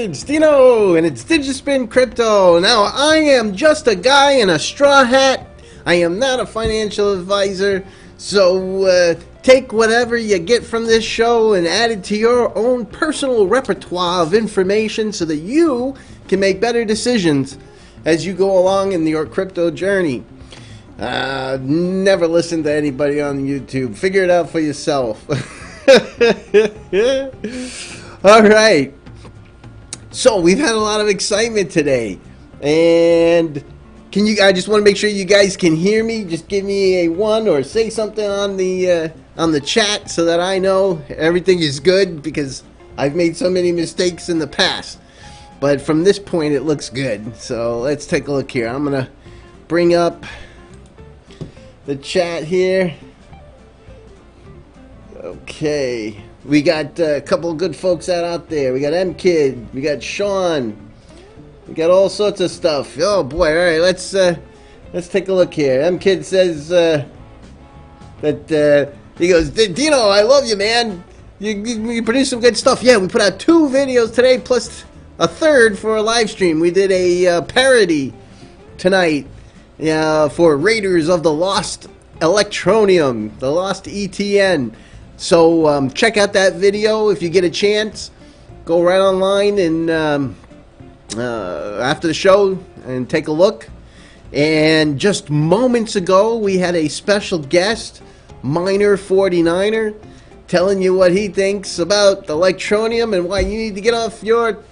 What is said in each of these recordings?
it's Dino, and it's Digispin Crypto. Now, I am just a guy in a straw hat. I am not a financial advisor, so take whatever you get from this show and add it to your own personal repertoire of information so that you can make better decisions as you go along in your crypto journey. Never listen to anybody on YouTube. Figure it out for yourself. All right. So we've had a lot of excitement today, and I just want to make sure you guys can hear me. Just give me a 1 or say something on the chat so that I know everything is good, because I've made so many mistakes in the past. But from this point, it looks good. So let's take a look here. I'm gonna bring up the chat here. Okay. We got a couple of good folks out there. We got M-Kid. We got Sean. We got all sorts of stuff. Oh boy! All right, let's take a look here. M-Kid says that he goes, Dino, I love you, man. You produce some good stuff. Yeah, we put out 2 videos today, plus a third for a live stream. We did a parody tonight for Raiders of the Lost Electroneum, the Lost ETN. So check out that video if you get a chance. Go right online and after the show and take a look. And just moments ago, we had a special guest, Miner 49er, telling you what he thinks about the Electroneum and why you need to get off your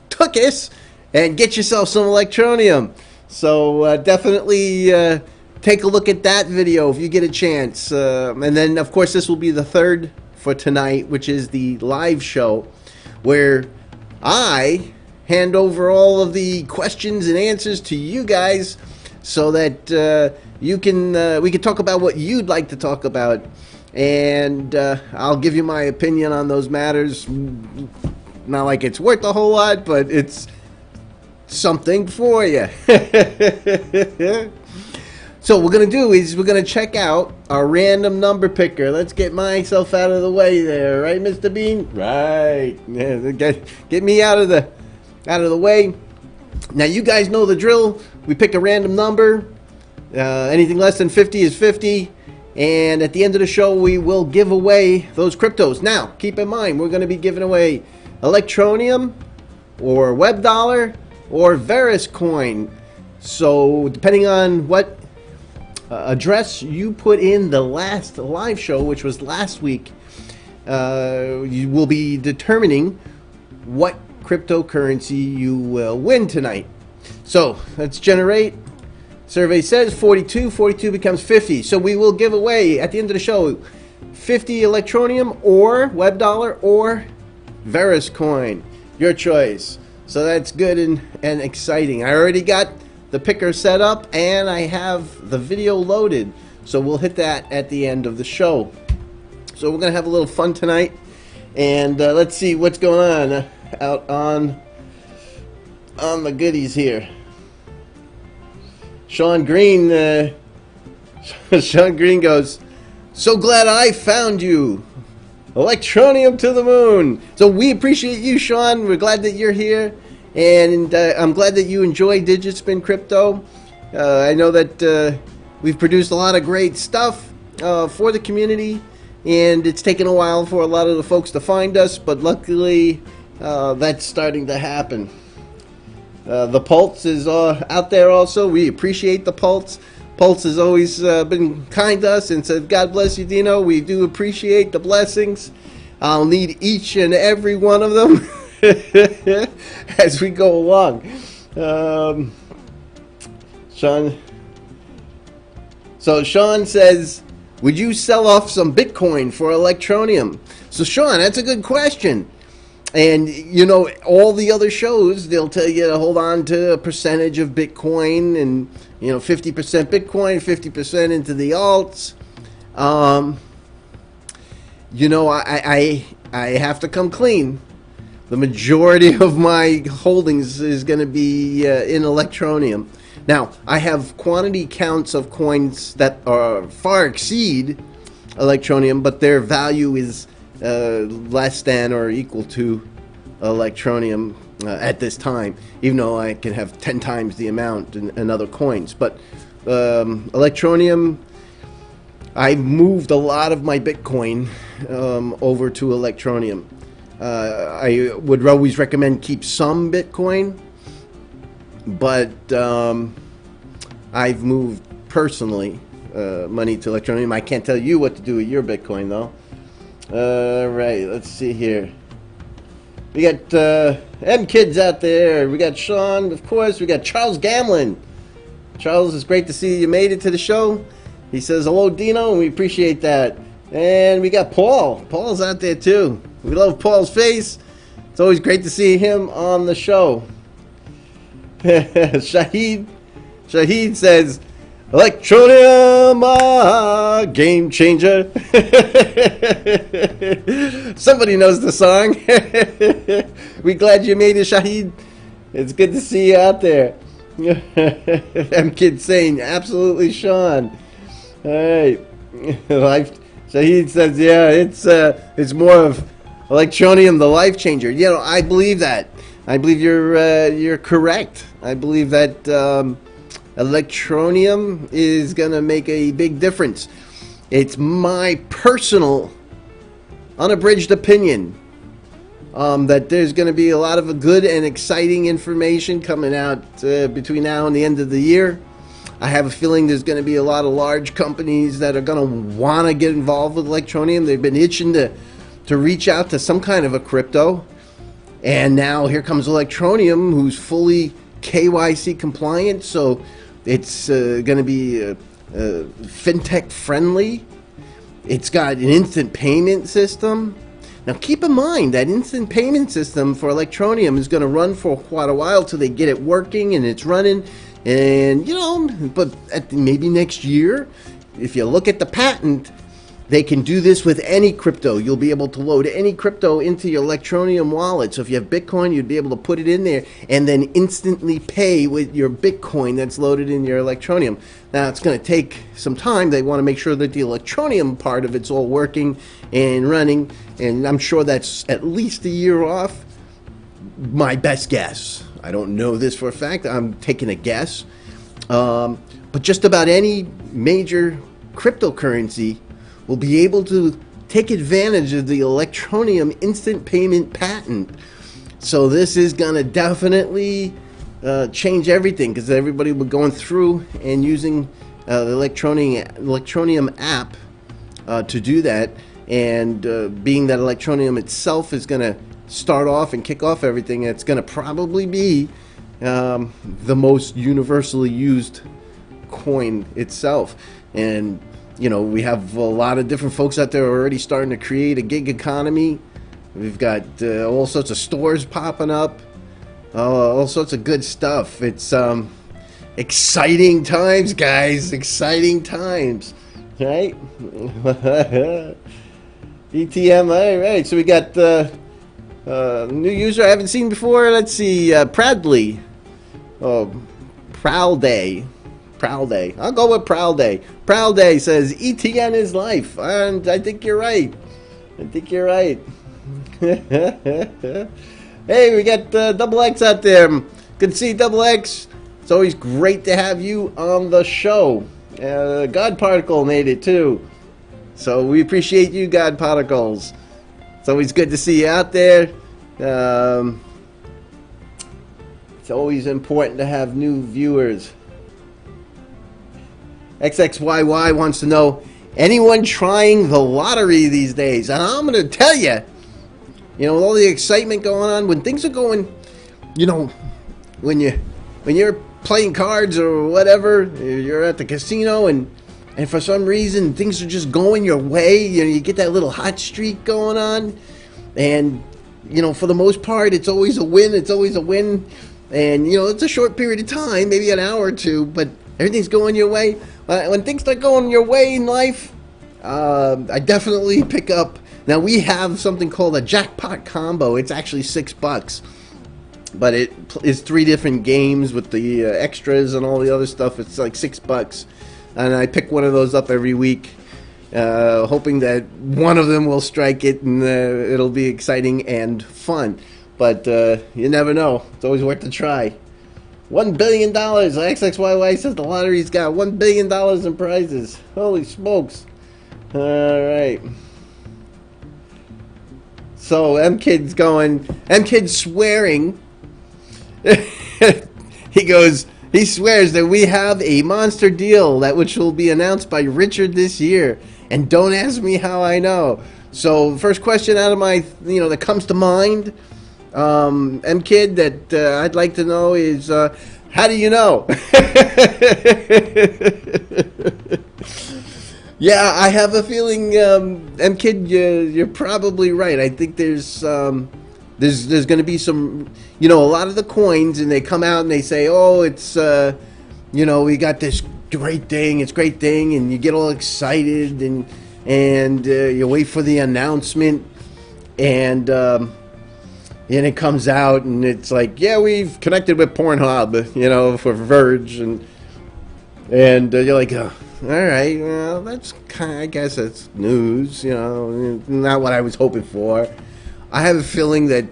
tuchus and get yourself some Electroneum. So definitely take a look at that video if you get a chance. And then, of course, this will be the third for tonight, which is the live show, where I hand over all of the questions and answers to you guys so that we can talk about what you'd like to talk about. And I'll give you my opinion on those matters. Not like it's worth a whole lot, but it's something for you. So what we're going to do is we're going to check out our random number picker. Let's get myself out of the way there. Right, Mr. Bean? Right. Yeah, get me out of the way. Now, you guys know the drill. We pick a random number. Anything less than 50 is 50. And at the end of the show, we will give away those cryptos. Now, keep in mind, we're going to be giving away Electroneum or Web Dollar or Verus coin. So depending on what address you put in the last live show, which was last week, you will be determining what cryptocurrency you will win tonight. So let's generate. Survey says 42 becomes 50, so we will give away at the end of the show 50 Electroneum or Web Dollar or Verus coin, your choice. So that's good and exciting. I already got the picker set up and I have the video loaded, so we'll hit that at the end of the show. So we're gonna have a little fun tonight, and let's see what's going on out on the goodies here. Sean Green Sean Green goes, so glad I found you, Electroneum to the moon. So we appreciate you, Sean. We're glad that you're here. And I'm glad that you enjoy Digispin Crypto. I know that we've produced a lot of great stuff for the community, and it's taken a while for a lot of the folks to find us, but luckily that's starting to happen. The Pulse is out there also. We appreciate the Pulse. Pulse has always been kind to us and said, God bless you, Dino. We do appreciate the blessings. I'll need each and every one of them as we go along. Sean says, would you sell off some Bitcoin for Electroneum? So Sean, that's a good question. And you know, all the other shows, they'll tell you to hold on to a percentage of Bitcoin, and you know, 50% Bitcoin, 50% into the alts. You know, I have to come clean. The majority of my holdings is going to be in Electroneum. Now, I have quantity counts of coins that are far exceed Electroneum, but their value is less than or equal to Electroneum. at this time, even though I can have 10 times the amount in other coins. But Electroneum, I've moved a lot of my Bitcoin over to Electroneum. I would always recommend keep some Bitcoin, but I've moved personally money to Electroneum. I can't tell you what to do with your Bitcoin, though. All right, let's see here. We got M Kids out there. We got Sean, of course. We got CharlesGamlin. Charles, it's great to see you made it to the show. He says, hello, Dino, and we appreciate that. And we got Paul. Paul's out there, too. We love Paul's face. It's always great to see him on the show. Shahid says, Electroneum, game changer. Somebody knows the song. We glad you made it, Shahid. It's good to see you out there. M Kid saying, absolutely, Sean. All right. Shahid says, yeah, it's more of Electroneum, the life changer. You know, I believe that. I believe you're correct. I believe that Electroneum is gonna make a big difference. It's my personal, unabridged opinion that there's going to be a lot of good and exciting information coming out between now and the end of the year. I have a feeling there's going to be a lot of large companies that are going to want to get involved with Electroneum. They've been itching to reach out to some kind of a crypto. And now here comes Electroneum, who's fully KYC compliant. So it's going to be fintech friendly. It's got an instant payment system. Now keep in mind that instant payment system for Electroneum is going to run for quite a while till they get it working and it's running. And you know, but maybe next year, if you look at the patent, they can do this with any crypto. You'll be able to load any crypto into your Electroneum wallet. So if you have Bitcoin, you'd be able to put it in there and then instantly pay with your Bitcoin that's loaded in your Electroneum. Now, it's going to take some time. They want to make sure that the Electroneum part of it's all working and running. And I'm sure that's at least a year off. My best guess. I don't know this for a fact. I'm taking a guess. But just about any major cryptocurrency will be able to take advantage of the Electroneum instant payment patent. So this is going to definitely change everything, because everybody will be going through and using the Electroneum app to do that. And being that Electroneum itself is going to start off and kick off everything, it's going to probably be the most universally used coin itself. And you know, we have a lot of different folks out there already starting to create a gig economy. We've got all sorts of stores popping up, all sorts of good stuff. It's exciting times, guys. Exciting times, right? ETM, all right. So we got new user I haven't seen before. Let's see, Proudly. Oh, Proud Day. I'll go with Proud Day. Proud Day says ETN is life, and I think you're right. Hey, we got Double X out there. Good to see Double X. It's always great to have you on the show. God Particle made it too, so we appreciate you, God Particles. It's always good to see you out there. It's always important to have new viewers. XXYY wants to know, anyone trying the lottery these days? And I'm going to tell you, you know, with all the excitement going on, when things are going, you know, when you're playing cards or whatever, you're at the casino and for some reason things are just going your way, you know, you get that little hot streak going on, and you know, for the most part, it's always a win. And you know, it's a short period of time, maybe an hour or two, but everything's going your way. When things start going your way in life, I definitely pick up. Now, we have something called a jackpot combo. It's actually $6, but it is 3 different games with the extras and all the other stuff. It's like $6, and I pick one of those up every week, hoping that one of them will strike it and it'll be exciting and fun. But you never know. It's always worth a try. $1 billion. XXYY says the lottery's got $1 billion in prizes. Holy smokes. All right. So M-Kid's swearing. He swears that we have a monster deal which will be announced by Richard this year. And don't ask me how I know. So first question out of my, that comes to mind, M-Kid, that I'd like to know is, how do you know? Yeah, I have a feeling, M-Kid, you're probably right. I think there's going to be some, a lot of the coins, and they come out and they say, oh, it's, we got this great thing, and you get all excited, and you wait for the announcement, and it comes out, and it's like, yeah, we've connected with Pornhub, for Verge, and you're like, oh, all right, well, that's I guess that's news, not what I was hoping for. I have a feeling that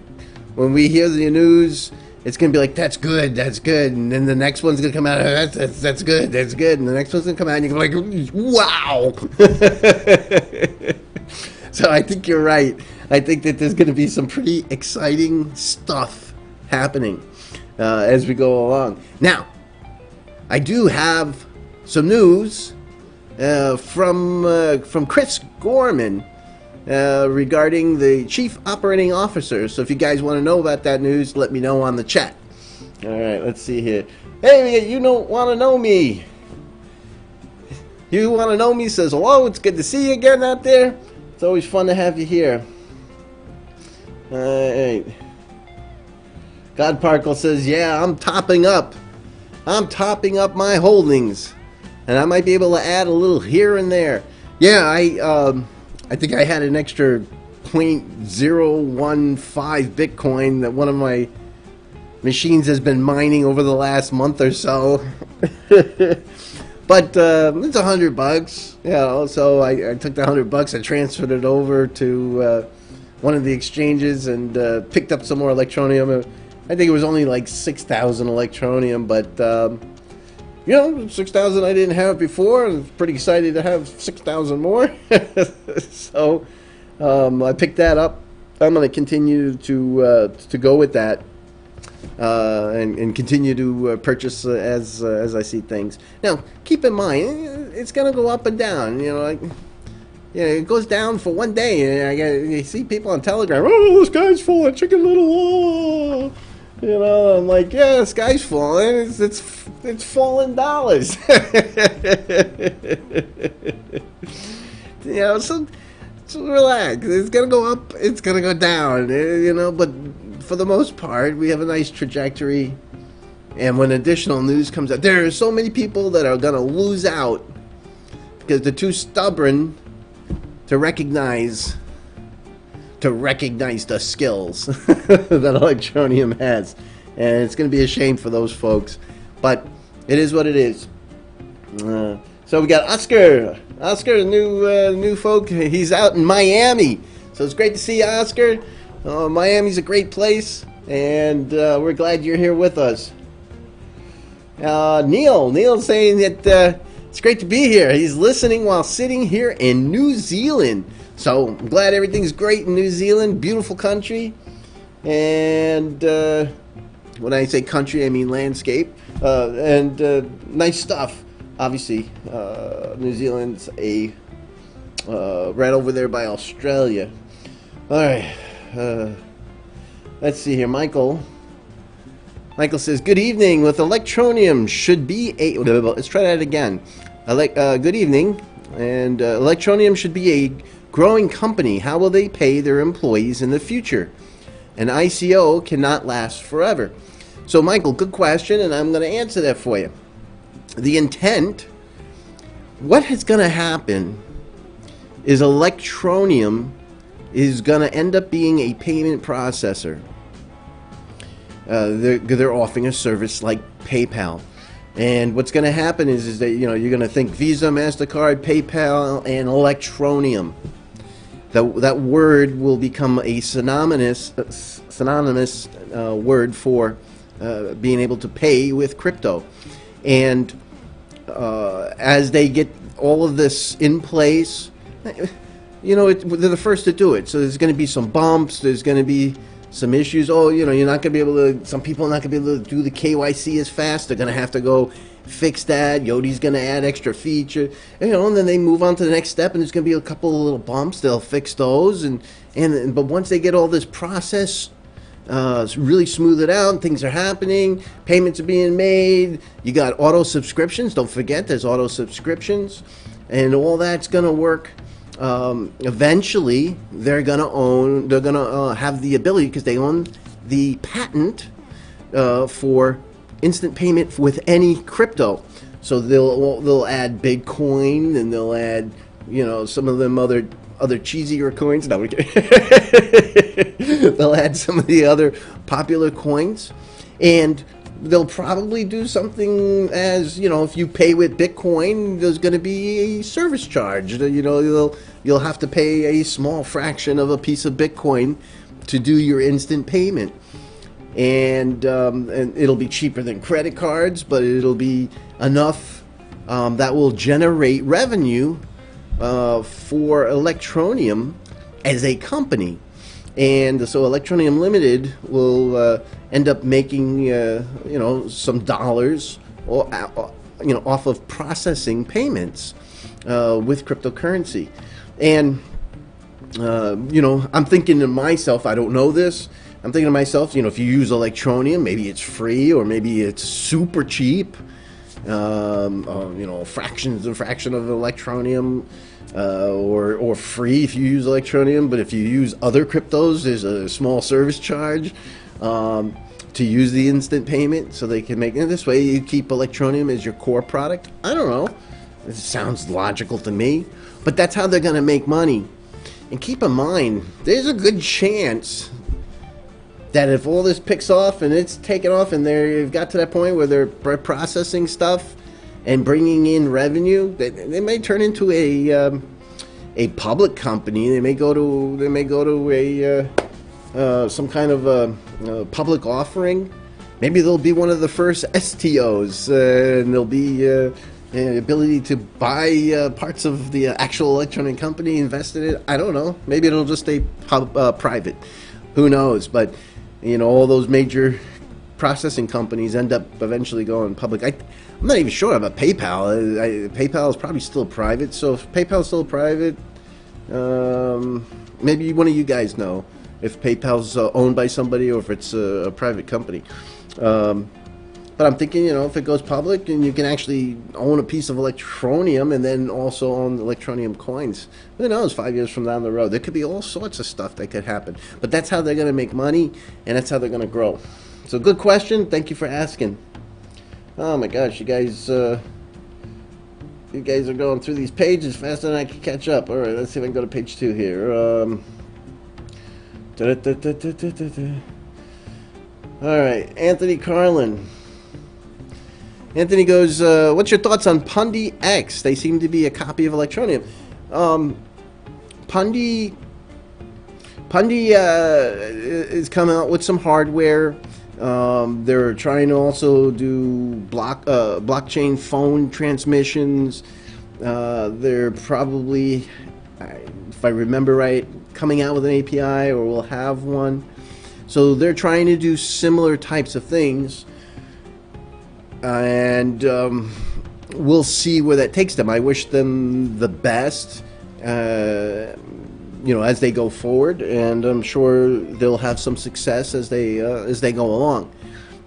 when we hear the news, it's gonna be like, that's good, and then the next one's gonna come out, that's good, and the next one's gonna come out, and you're like, wow. So I think you're right. I think that there's gonna be some pretty exciting stuff happening as we go along. Now, I do have some news from Chris Gorman regarding the Chief Operating Officer. So if you guys want to know about that news, let me know on the chat. All right, let's see here. Hey, you don't want to know me. You want to know me says, hello, it's good to see you again out there. It's always fun to have you here. All right. God Parkle says, yeah, I'm topping up my holdings. And I might be able to add a little here and there. Yeah, I think I had an extra 0.015 Bitcoin that one of my machines has been mining over the last month or so. But it's $100. So I took the $100 and transferred it over to one of the exchanges and picked up some more Electroneum. I think it was only like 6,000 Electroneum, but 6,000 I didn't have before. I'm pretty excited to have 6,000 more. So I picked that up. I'm going to continue to go with that and continue to purchase as I see things. Now, keep in mind, it's going to go up and down. It goes down for one day, and you see people on Telegram. Oh, the sky's full of Chicken Little. Oh. I'm like, yeah, the sky's falling. It's falling dollars. So relax. It's gonna go up. It's gonna go down. But for the most part, we have a nice trajectory. And when additional news comes out, there are so many people that are gonna lose out because they're too stubborn to recognize the skills that Electroneum has, and it's going to be a shame for those folks, but it is what it is. So we got Oscar, new folk. He's out in Miami, so it's great to see you, Oscar. Miami's a great place, and we're glad you're here with us. Neil's saying that it's great to be here. He's listening while sitting here in New Zealand. So I'm glad everything's great in New Zealand. Beautiful country. And when I say country, I mean landscape. And nice stuff. Obviously, New Zealand's right over there by Australia. All right. Let's see here. Michael says, good evening. With Electroneum should be a... Let's try that again. Good evening. And Electroneum should be a growing company. How will they pay their employees in the future? An ICO cannot last forever. So, Michael, good question, and I'm going to answer that for you. The intent, what is going to happen is Electroneum is going to end up being a payment processor. They're offering a service like PayPal. And what's going to happen is that you're going to think Visa, MasterCard, PayPal, and Electroneum. that word will become a synonymous word for being able to pay with crypto. And as they get all of this in place, you know, they're the first to do it. So there's going to be some bumps. There's going to be some issues. Oh, you know, you're not going to be able to, some people are not going to be able to do the KYC as fast. They're going to have to go fix that. Yodi's going to add extra feature. You know, and then they move on to the next step, and there's going to be a couple of little bumps. They'll fix those. But once they get all this process really smooth it out, things are happening, payments are being made, you got auto subscriptions. Don't forget, there's auto subscriptions, and all that's going to work. Eventually they're gonna have the ability, because they own the patent for instant payment with any crypto. So they'll add Bitcoin, and they'll add, you know, some of them other cheesier coins. No, they'll add some of the other popular coins, and they'll probably do something as, you know, if you pay with Bitcoin, there's going to be a service charge. You know, you'll have to pay a small fraction of a piece of Bitcoin to do your instant payment, and it'll be cheaper than credit cards, but it'll be enough that will generate revenue for Electroneum as a company. And so Electroneum Limited will end up making you know, some dollars, or you know, off of processing payments with cryptocurrency. And you know, I'm thinking to myself, I don't know this, I'm thinking to myself, you know, if you use Electroneum, maybe it's free, or maybe it's super cheap. You know, a fraction of Electroneum, or free if you use Electroneum. But if you use other cryptos, there's a small service charge to use the instant payment, so they can make it this way. You keep Electroneum as your core product. I don't know. It sounds logical to me, but that's how they're going to make money. And keep in mind, there's a good chance that if all this picks off and it's taken off, and they've got to that point where they're processing stuff and bringing in revenue, they may turn into a public company. They may go to a some kind of a public offering. Maybe they'll be one of the first STOs, and there'll be an ability to buy parts of the actual electronic company, invest in it. I don't know. Maybe it'll just stay private. Who knows? But you know, all those major processing companies end up eventually going public. I'm not even sure about PayPal. PayPal is probably still private. So if PayPal's still private, maybe one of you guys know if PayPal's owned by somebody, or if it's a private company. But I'm thinking, you know, if it goes public and you can actually own a piece of Electroneum and then also own the Electroneum coins, who knows, 5 years from down the road, there could be all sorts of stuff that could happen. But that's how they're going to make money, and that's how they're going to grow. So good question. Thank you for asking. Oh my gosh, you guys are going through these pages faster than I can catch up. All right, let's see if I can go to page 2 here. All right, Anthony Carlin. Anthony goes, what's your thoughts on Pundi X? They seem to be a copy of Electroneum. Pundi is coming out with some hardware. They're trying to also do blockchain phone transmissions. They're probably, if I remember right, coming out with an API, or will have one. So they're trying to do similar types of things, and we'll see where that takes them. I wish them the best, you know, as they go forward, and I'm sure they'll have some success as they go along.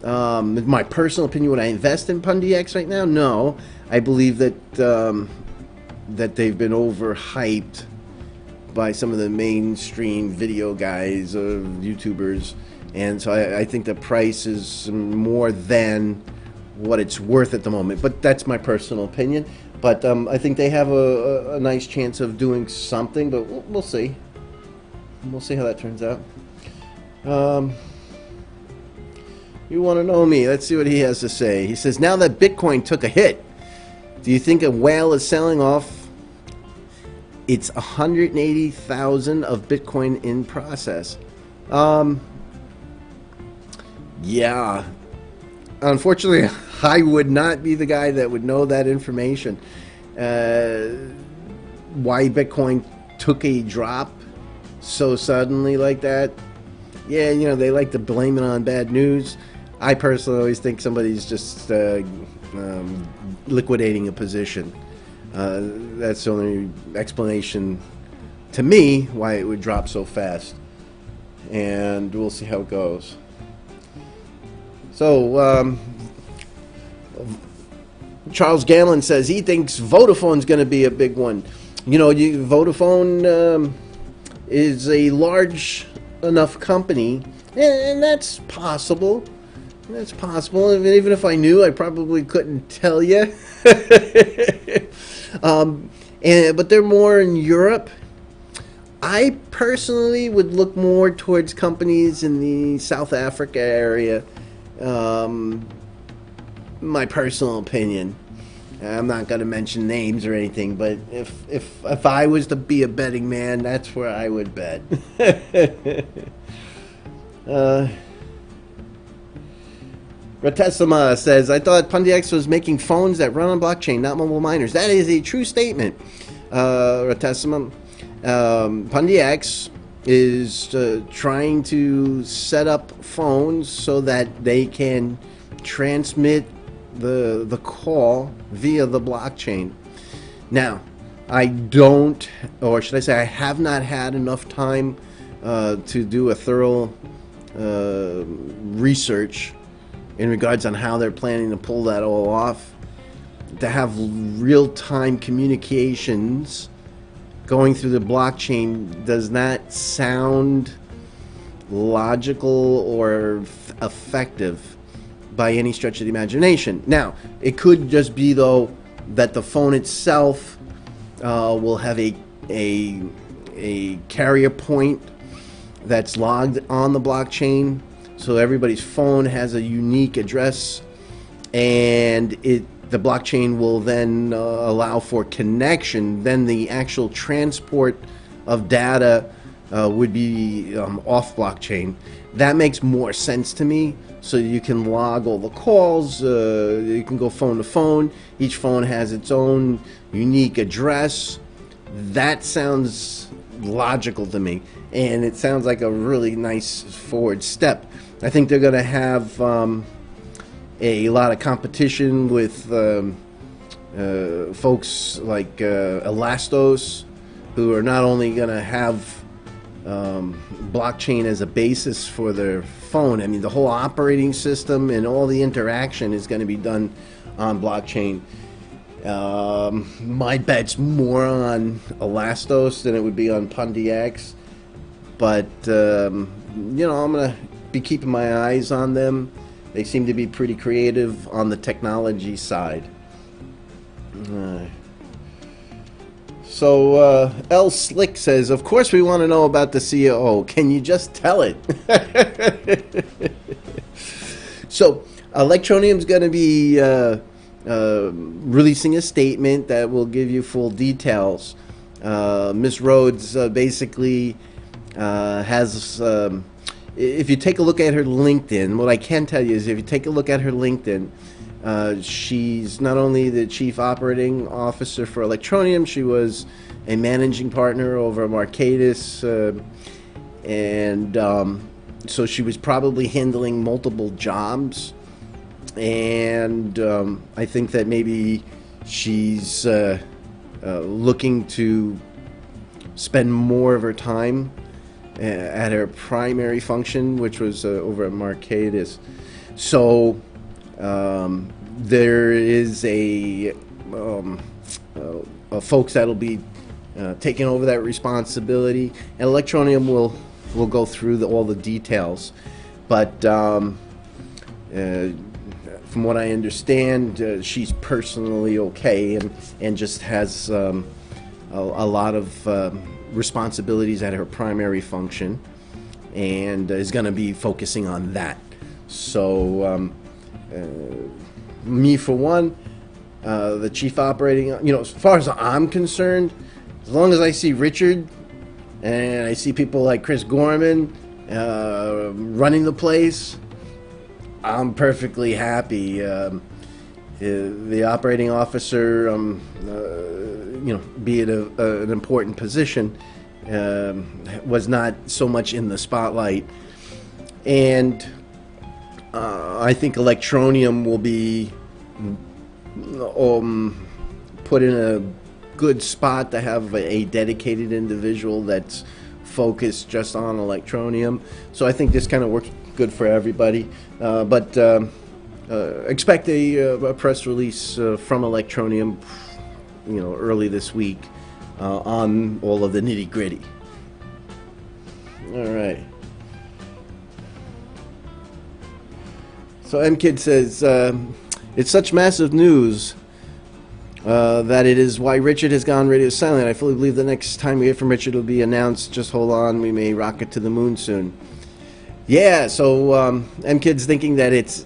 My personal opinion, would I invest in Pundi X right now? No, I believe that that they've been overhyped by some of the mainstream video guys, YouTubers, and so I think the price is more than what it's worth at the moment. But that's my personal opinion. But I think they have a nice chance of doing something, but we'll see. We'll see how that turns out. You want to know me? Let's see what he has to say. He says, now that Bitcoin took a hit, do you think a whale is selling off it's 180,000 of Bitcoin in process. Yeah. Unfortunately, I would not be the guy that would know that information. Why Bitcoin took a drop so suddenly like that? Yeah, you know, they like to blame it on bad news. I personally always think somebody's just liquidating a position. That's the only explanation to me why it would drop so fast. And we'll see how it goes. So, CharlesGamlin says he thinks Vodafone's going to be a big one. You know, Vodafone is a large enough company, and that's possible. That's possible. Even if I knew, I probably couldn't tell you. But they're more in Europe. I personally would look more towards companies in the South Africa area. My personal opinion. I'm not going to mention names or anything, but if I was to be a betting man, that's where I would bet. Ratesima says, I thought PundyX was making phones that run on blockchain, not mobile miners. That is a true statement, Ratesima. PundyX is trying to set up phones so that they can transmit the call via the blockchain. Now, I don't, or should I say I have not had enough time to do a thorough research in regards on how they're planning to pull that all off. To have real-time communications going through the blockchain does not sound logical or effective by any stretch of the imagination. Now, it could just be, though, that the phone itself will have a carrier point that's logged on the blockchain, so everybody's phone has a unique address, and the blockchain will then allow for connection. Then the actual transport of data would be off blockchain. That makes more sense to me. So you can log all the calls, you can go phone to phone. Each phone has its own unique address. That sounds logical to me, and it sounds like a really nice forward step. I think they're going to have a lot of competition with folks like Elastos, who are not only going to have blockchain as a basis for their phone. I mean, the whole operating system and all the interaction is going to be done on blockchain. My bet's more on Elastos than it would be on PundyX, but you know, I'm going to be keeping my eyes on them. They seem to be pretty creative on the technology side. So L Slick says, of course we want to know about the COO. Can you just tell it? So Electroneum is going to be releasing a statement that will give you full details. Miss Rhodes basically has... if you take a look at her LinkedIn, what I can tell you is if you take a look at her LinkedIn, she's not only the chief operating officer for Electroneum, she was a managing partner over Marcadis, and so she was probably handling multiple jobs, and I think that maybe she's looking to spend more of her time at her primary function, which was over at Marcadis. So there is a folks that'll be taking over that responsibility, and Electroneum will go through all the details. But from what I understand, she's personally okay and just has a lot of responsibilities at her primary function, and is going to be focusing on that. So me for one, the chief operating, you know, as far as I'm concerned, as long as I see Richard and I see people like Chris Gorman running the place, I'm perfectly happy. The operating officer, be it an important position, was not so much in the spotlight. And I think Electroneum will be put in a good spot to have a dedicated individual that's focused just on Electroneum. So I think this kind of works good for everybody. But expect a press release from Electroneum, early this week on all of the nitty gritty. All right. So MKid says, it's such massive news that it is why Richard has gone radio silent. I fully believe the next time we hear from Richard will be announced. Just hold on, we may rocket to the moon soon. Yeah, so MKid's thinking that it's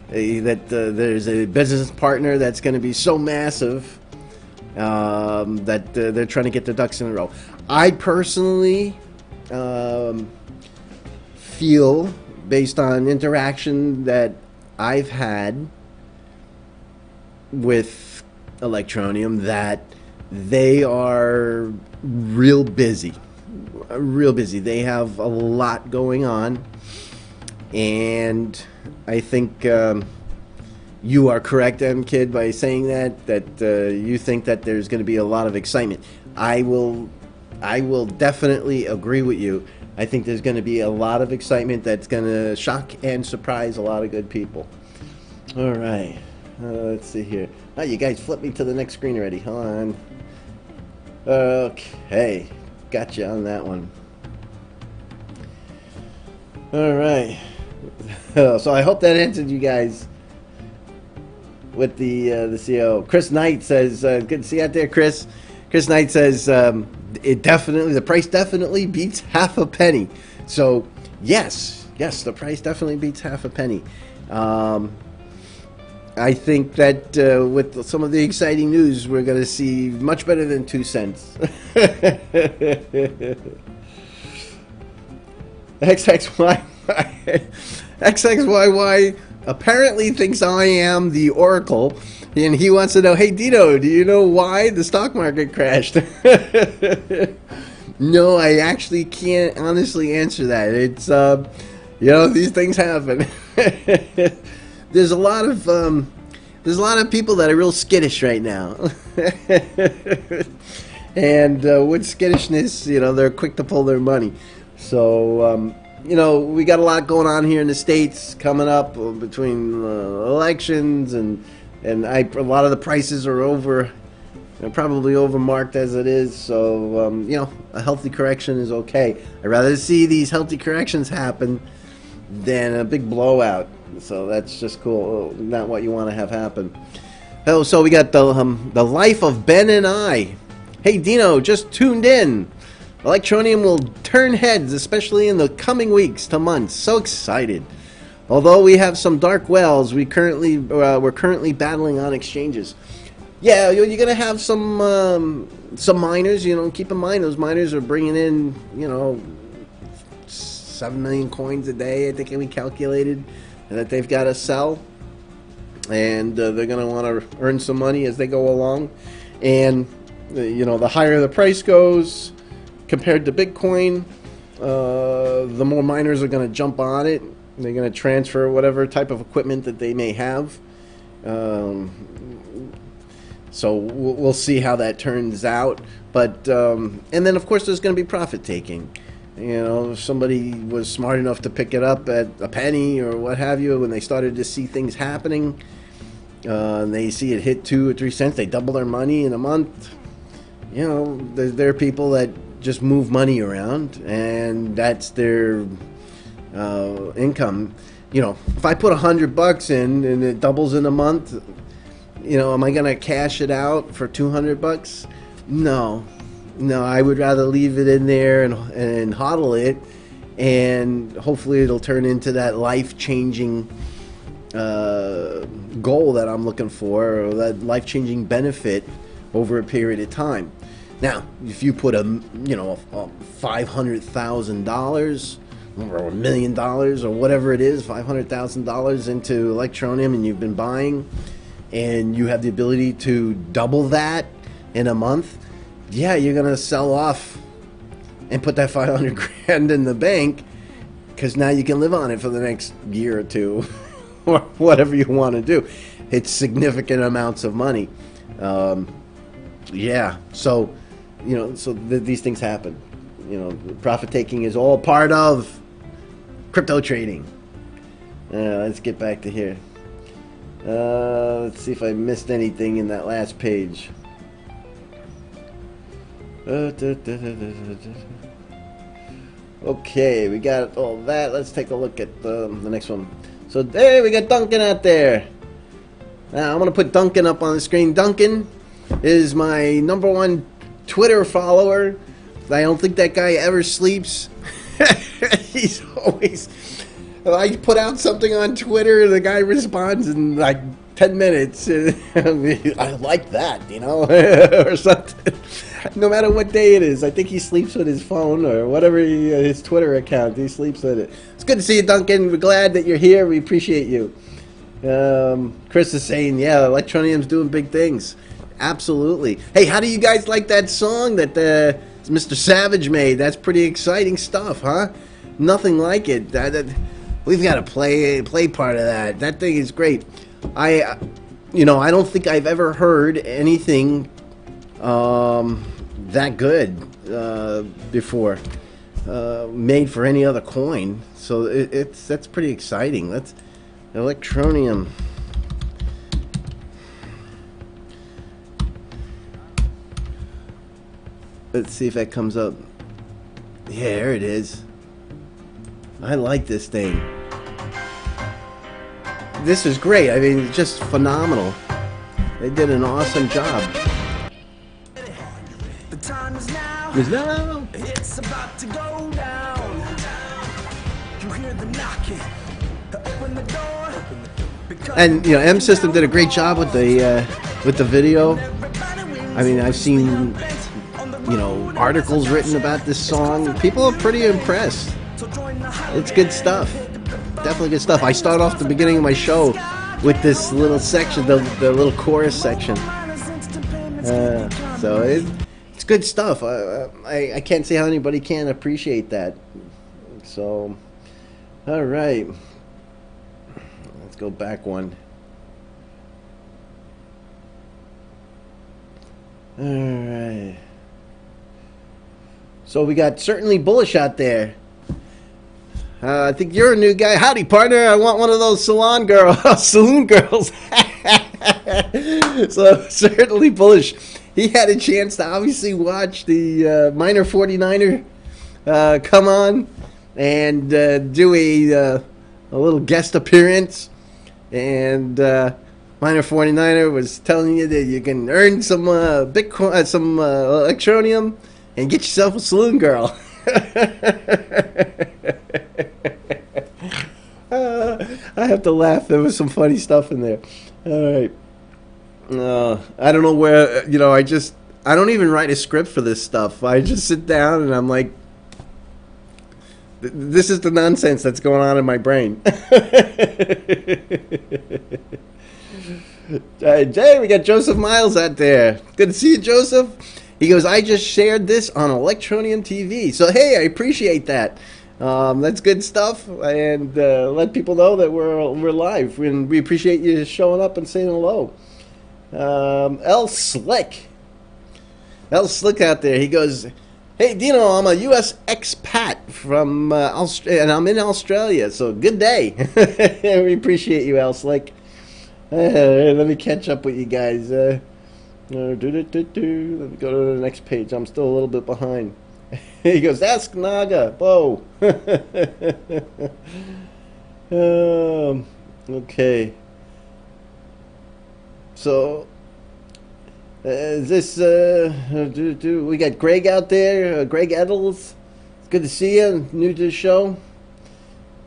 there's a business partner that's going to be so massive that they're trying to get their ducks in a row. I personally feel, based on interaction that I've had with Electroneum, that they are real busy. They have a lot going on, and I think you are correct, MKid, by saying that you think that there's going to be a lot of excitement. I will definitely agree with you. I think there's going to be a lot of excitement that's going to shock and surprise a lot of good people. All right. Let's see here. Oh, you guys flipped me to the next screen already. Hold on. Okay. Gotcha on that one. All right. So I hope that answered you guys with the CO. Chris Knight says, good to see you out there, Chris. Chris Knight says, the price definitely beats half a penny. So yes, the price definitely beats half a penny. I think that with some of the exciting news, we're going to see much better than 2 cents. XXYY apparently thinks I am the Oracle, and he wants to know, hey Dino, do you know why the stock market crashed? No, I actually can't honestly answer that. It's these things happen. There's a lot of people that are real skittish right now, and with skittishness, they're quick to pull their money. So we got a lot going on here in the States coming up between elections, and a lot of the prices are probably overmarked as it is. So a healthy correction is okay. I'd rather see these healthy corrections happen than a big blowout. So that's just cool. Not what you want to have happen. Oh, so we got the life of Ben and I. Hey Dino, just tuned in. Electroneum will turn heads, especially in the coming weeks to months. So excited. Although we have some dark wells, we're currently battling on exchanges. Yeah, you're gonna have some miners. Keep in mind those miners are bringing in 7 million coins a day. I think we calculated that they've got to sell, and they're going to want to earn some money as they go along. And the higher the price goes compared to Bitcoin, the more miners are going to jump on it. They're going to transfer whatever type of equipment that they may have. So we'll see how that turns out. But and then of course there's going to be profit taking. If somebody was smart enough to pick it up at a penny or what have you, when they started to see things happening, and they see it hit 2 or 3 cents, they double their money in a month. There are people that just move money around, and that's their income. If I put $100 in and it doubles in a month, am I gonna cash it out for $200? No, I would rather leave it in there and hodl it, and hopefully it'll turn into that life-changing goal that I'm looking for, or that life-changing benefit over a period of time. Now, if you put a $500,000 or $1 million or whatever it is, $500,000 into Electroneum, and you've been buying, and you have the ability to double that in a month, yeah, you're gonna sell off and put that 500 grand in the bank, because now you can live on it for the next year or two, or whatever you want to do. It's significant amounts of money. Yeah, so these things happen. Profit taking is all part of crypto trading. Let's get back to here. Let's see if I missed anything in that last page. Okay, we got all that. Let's take a look at the next one. So there we got Duncan out there. Now I'm gonna put Duncan up on the screen. Duncan is my #1 Twitter follower. I don't think that guy ever sleeps. He's always. I put out something on Twitter, and the guy responds in like 10 minutes. I like that, or something. No matter what day it is, I think he sleeps with his phone or whatever his Twitter account. He sleeps with it. It's good to see you, Duncan. We're glad that you're here. We appreciate you. Chris is saying, yeah, Electroneum's doing big things. Absolutely. Hey, how do you guys like that song that Mr. Savage made? That's pretty exciting stuff, huh? Nothing like it. We've got to play part of that. That thing is great. I don't think I've ever heard anything that good before, made for any other coin. So that's pretty exciting. That's Electroneum. Let's see if that comes up. Yeah, there it is. I like this thing. This is great. I mean, it's just phenomenal. They did an awesome job. The time is now. It's about to go down. You hear the knocking. Open the door. And M System did a great job with the video. I mean, I've seen articles written about this song. People are pretty impressed. It's good stuff. Definitely good stuff. I start off the beginning of my show with this little section, the little chorus section. So it's good stuff. I can't see how anybody can appreciate that. So, all right. Let's go back one. All right. So we got Certainly Bullish out there. I think you're a new guy. Howdy, partner. I want one of those saloon girls. So Certainly Bullish. He had a chance to obviously watch the Miner 49er come on and do a little guest appearance. And Miner 49er was telling you that you can earn some Bitcoin, some Electroneum, and get yourself a saloon girl. I have to laugh. There was some funny stuff in there. All right. I don't know where, I don't even write a script for this stuff. I just sit down and I'm like, this is the nonsense that's going on in my brain. Jay, we got Joseph Miles out there. Good to see you, Joseph. He goes, I just shared this on Electroneum TV. So, hey, I appreciate that. That's good stuff. And let people know that we're live. And we appreciate you showing up and saying hello. L Slick out there. He goes, hey, Dino, I'm a U.S. expat from Australia, and I'm in Australia. So, good day. We appreciate you, L Slick. Let me catch up with you guys. Let me go to the next page. I'm still a little bit behind. He goes, ask Naga. Whoa. Okay. So, is this, we got Greg out there, Greg Edels. It's good to see you, new to the show.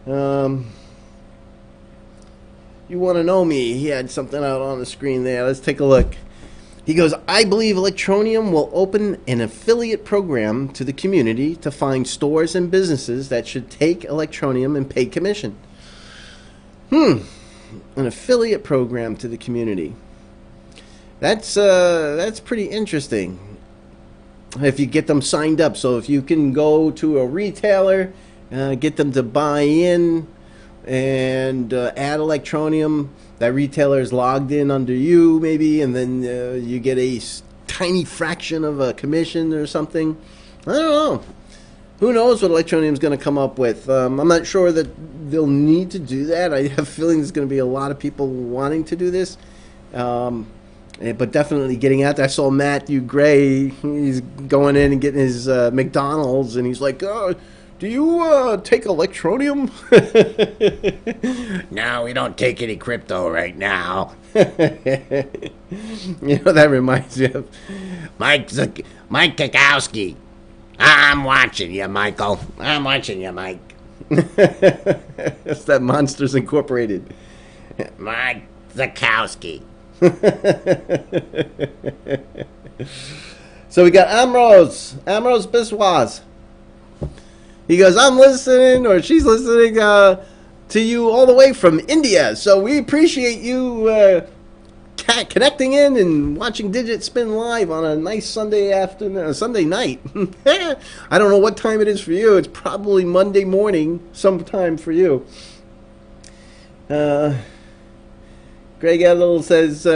You want to know me. He had something out on the screen there. Let's take a look. He goes, I believe Electroneum will open an affiliate program to the community to find stores and businesses that should take Electroneum and pay commission. An affiliate program to the community. That's pretty interesting. If you get them signed up. So if you can go to a retailer, get them to buy in and add Electroneum, that retailer is logged in under you maybe, and then you get a tiny fraction of a commission or something. I don't know. Who knows what Electroneum is going to come up with. I'm not sure that they'll need to do that. I have a feeling there's going to be a lot of people wanting to do this. But definitely getting out there. I saw Matthew Gray. He's going in and getting his McDonald's, and he's like, "Oh, do you take Electroneum?" No, we don't take any crypto right now. You know, that reminds me of Mike Kikowski. I'm watching you, Michael. I'm watching you, Mike. That's that Monsters Incorporated. Mike Zakowski. So we got Ambrose Biswas. He goes, I'm listening, or she's listening to you all the way from India. So we appreciate you connecting in and watching Digit Spin live on a nice Sunday afternoon, Sunday night. I don't know what time it is for you. It's probably Monday morning sometime for you. Greg Edel says,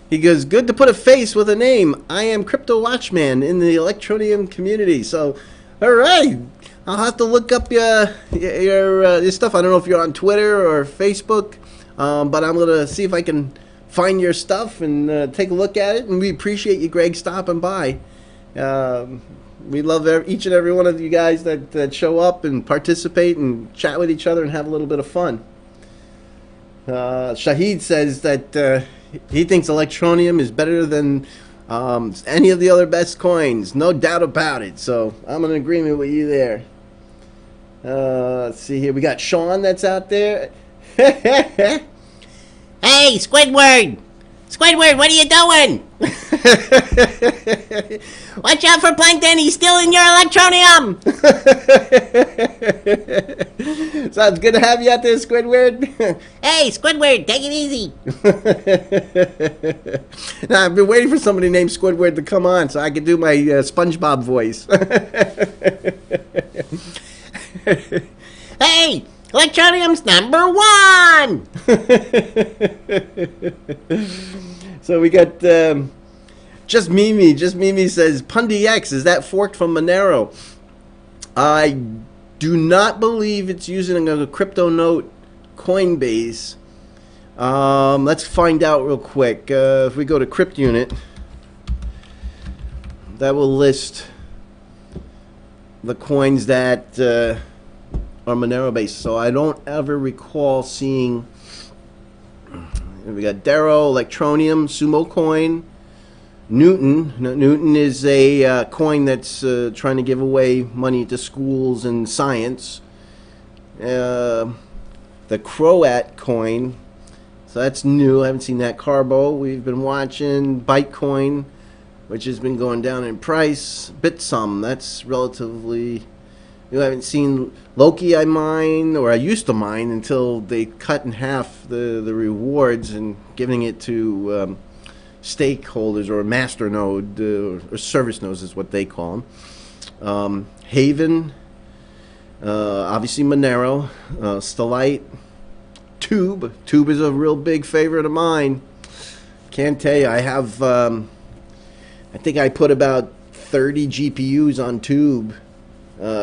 he goes, good to put a face with a name. I am Crypto Watchman in the Electroneum community. So, all right. I'll have to look up your stuff. I don't know if you're on Twitter or Facebook, but I'm going to see if I can find your stuff and take a look at it. And we appreciate you, Greg, stopping by. We love each and every one of you guys that show up and participate and chat with each other and have a little bit of fun. Shahid says that he thinks Electroneum is better than any of the other best coins. No doubt about it. So I'm in agreement with you there. Let's see here. We got Sean that's out there. Hey, Squidward! Squidward, what are you doing? Watch out for Plankton, he's stealing your Electroneum! Sounds good to have you out there, Squidward. Hey, Squidward, take it easy. Now, I've been waiting for somebody named Squidward to come on so I could do my SpongeBob voice. Hey, Electroneum's #1! So we got Just Mimi. Just Mimi says, Pundi X, is that forked from Monero? I do not believe it's using a crypto note Coinbase. Let's find out real quick. If we go to Crypt Unit, that will list the coins that are Monero based. So I don't ever recall seeing. We got Darrow, Electroneum, Sumo Coin, Newton. Newton is a coin that's trying to give away money to schools and science. The Croat coin, so that's new. I haven't seen that. Carbo, we've been watching. Bytecoin, which has been going down in price. Bitsum, that's relatively. You haven't seen Loki. I mine, or I used to mine until they cut in half the rewards and giving it to stakeholders or master node or service nodes is what they call them. Haven, obviously Monero, Stellite, Tube. Tube is a real big favorite of mine. Can't tell you. I have. I think I put about 30 GPUs on Tube.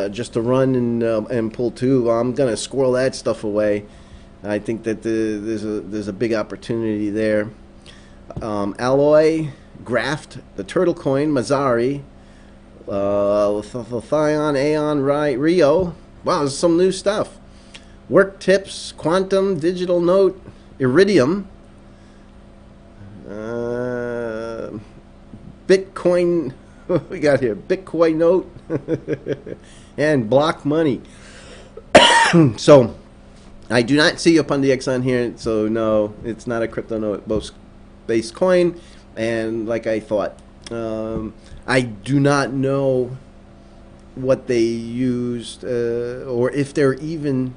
Just to run and pull Tube. I'm gonna squirrel that stuff away. I think that there's a big opportunity there. Alloy, Graft, the Turtle Coin, Mazari, Lithion, Aeon, Rio. Wow, there's some new stuff. Work Tips, Quantum, Digital Note, Iridium, Bitcoin. What we got here? Bitcoin Note and Block Money. So I do not see a Pundi X on here, so no, it's not a crypto note based coin. and like I thought, I do not know what they used, or if they're even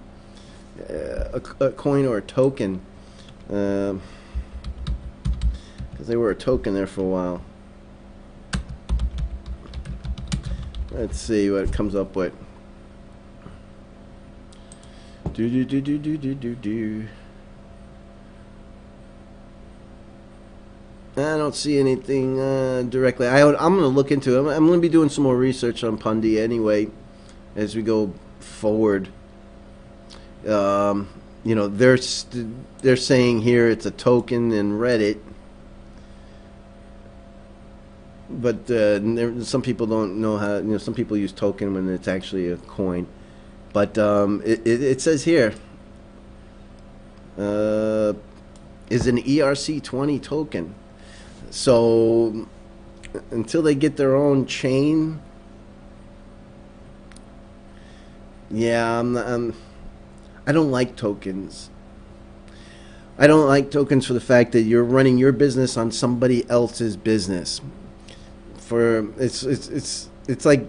a coin or a token, because they were a token there for a while. Let's see what it comes up with. I don't see anything directly. I'm going to look into it. I'm going to be doing some more research on Pundi anyway as we go forward. You know, they're saying here it's a token in Reddit, but some people don't know how. You know, some people use token when it's actually a coin. But it says here is an ERC20 token. So until they get their own chain, yeah, I don't like tokens. I don't like tokens for the fact that you're running your business on somebody else's business. It's like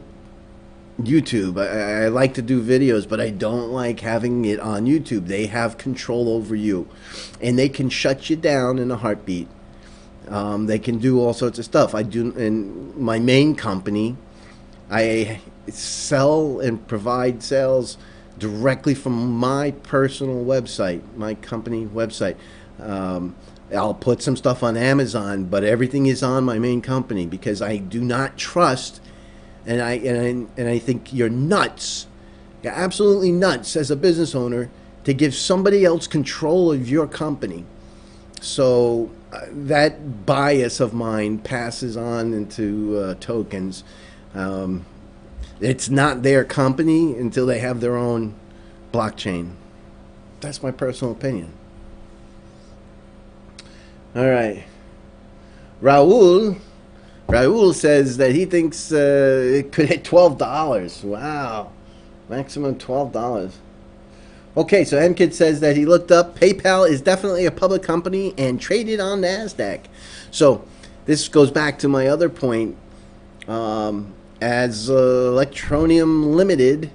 YouTube. I like to do videos, but I don't like having it on YouTube. They have control over you, and they can shut you down in a heartbeat. They can do all sorts of stuff. I do in my main company. I sell and provide sales directly from my personal website, my company website. I'll put some stuff on Amazon, but everything is on my main company because I do not trust. And I think you're nuts. You're absolutely nuts as a business owner to give somebody else control of your company. So that bias of mine passes on into tokens. It's not their company until they have their own blockchain. That's my personal opinion. All right. Raul says that he thinks it could hit $12. Wow. Maximum $12. Okay, so MKid says that he looked up. PayPal is definitely a public company and traded on NASDAQ. So this goes back to my other point. As Electroneum Limited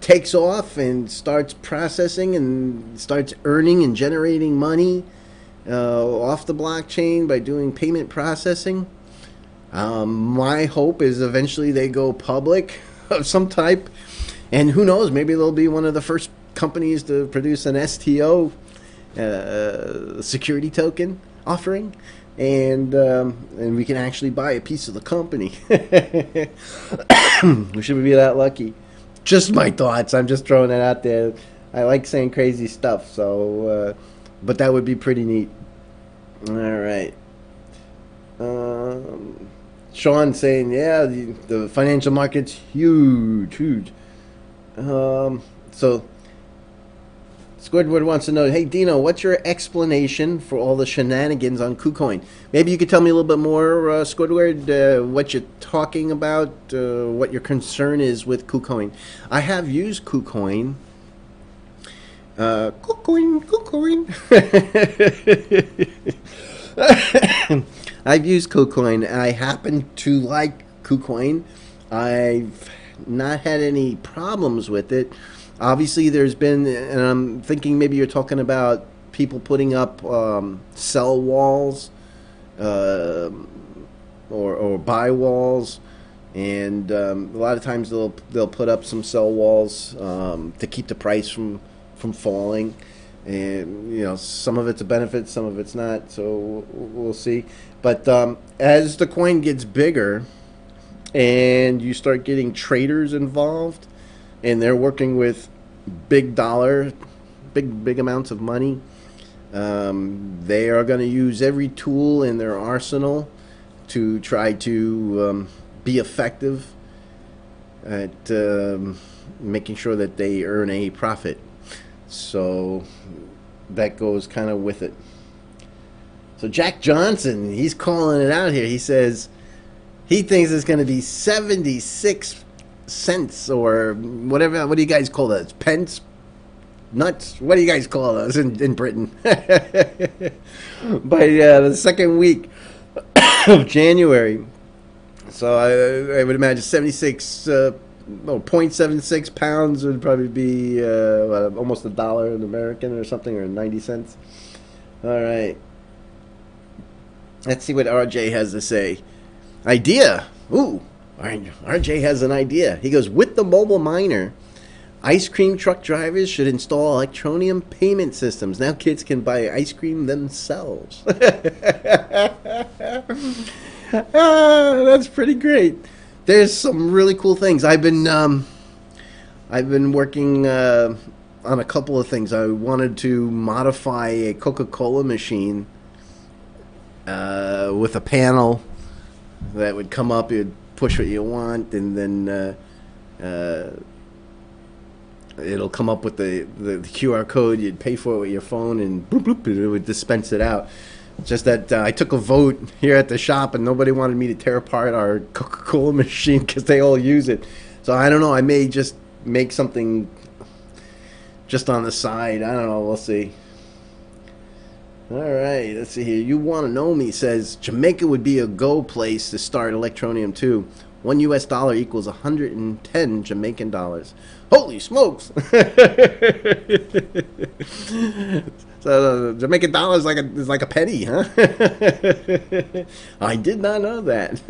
takes off and starts processing and starts earning and generating money off the blockchain by doing payment processing, my hope is eventually they go public of some type. And who knows, maybe they'll be one of the first companies to produce an STO security token offering, and we can actually buy a piece of the company. We should be that lucky. Just my thoughts. I'm just throwing it out there. I like saying crazy stuff, so but that would be pretty neat. All right. Sean saying, yeah, the financial market's huge. So Squidward wants to know, hey Dino, what's your explanation for all the shenanigans on KuCoin? Maybe you could tell me a little bit more, Squidward, what you're talking about, what your concern is with KuCoin. I have used KuCoin. KuCoin. I've used KuCoin. I happen to like KuCoin. I've not had any problems with it. Obviously, there's been, and I'm thinking maybe you're talking about people putting up sell walls or buy walls, and a lot of times they'll put up some sell walls to keep the price from falling. And you know, some of it's a benefit, some of it's not. So we'll see. But as the coin gets bigger, and you start getting traders involved, and they're working with big amounts of money, they are going to use every tool in their arsenal to try to be effective at making sure that they earn a profit. So that goes kind of with it. So Jack Johnson, he's calling it out here. He says he thinks it's going to be 76 cents or whatever. What do you guys call that? Pence nuts. What do you guys call those in Britain? By the second week of January. So I would imagine 0.76 pounds would probably be almost $1 in American or something, or 90 cents. All right. Let's see what RJ has to say. Idea. Ooh, RJ has an idea. He goes, with the mobile miner, ice cream truck drivers should install Electroneum payment systems. Now kids can buy ice cream themselves. That's pretty great. There's some really cool things. I've been working on a couple of things. I wanted to modify a Coca-Cola machine with a panel that would come up. You'd push what you want, and then it'll come up with the QR code. You'd pay for it with your phone, and bloop, bloop, it would dispense it out. Just that I took a vote here at the shop, and nobody wanted me to tear apart our Coca-Cola machine because they all use it. So I don't know. I may just make something just on the side. I don't know. We'll see. All right. Let's see here. You Want to Know Me says Jamaica would be a go place to start Electroneum 2. $1 US equals 110 Jamaican dollars. Holy smokes! So Jamaican dollar is like a penny, huh? I did not know that.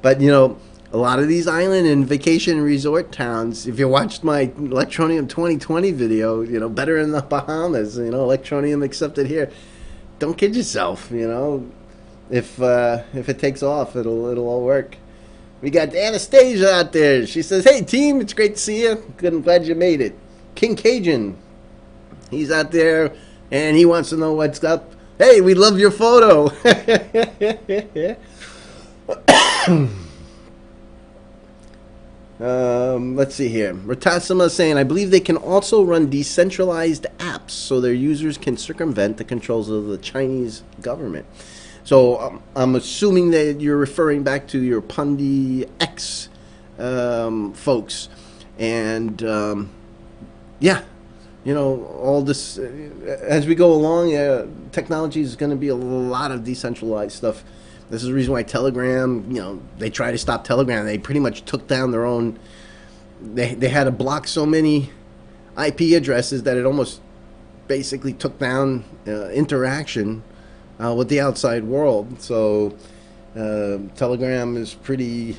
But you know, a lot of these island and vacation resort towns, if you watched my Electroneum 2020 video, you know, better in the Bahamas, you know, Electroneum accepted here. Don't kid yourself, you know. If it takes off, it'll all work. We got Anastasia out there. She says, "Hey team, it's great to see you. Good, I'm glad you made it." King Cajun, he's out there, and he wants to know what's up. Hey, we love your photo. Let's see here. Ratasima saying, I believe they can also run decentralized apps so their users can circumvent the controls of the Chinese government. So I'm assuming that you're referring back to your Pundi X folks. And yeah, you know, all this, as we go along, technology is going to be a lot of decentralized stuff. This is the reason why Telegram, you know, they try to stop Telegram. They pretty much took down their own, they had to block so many IP addresses that it almost basically took down interaction with the outside world. So Telegram is pretty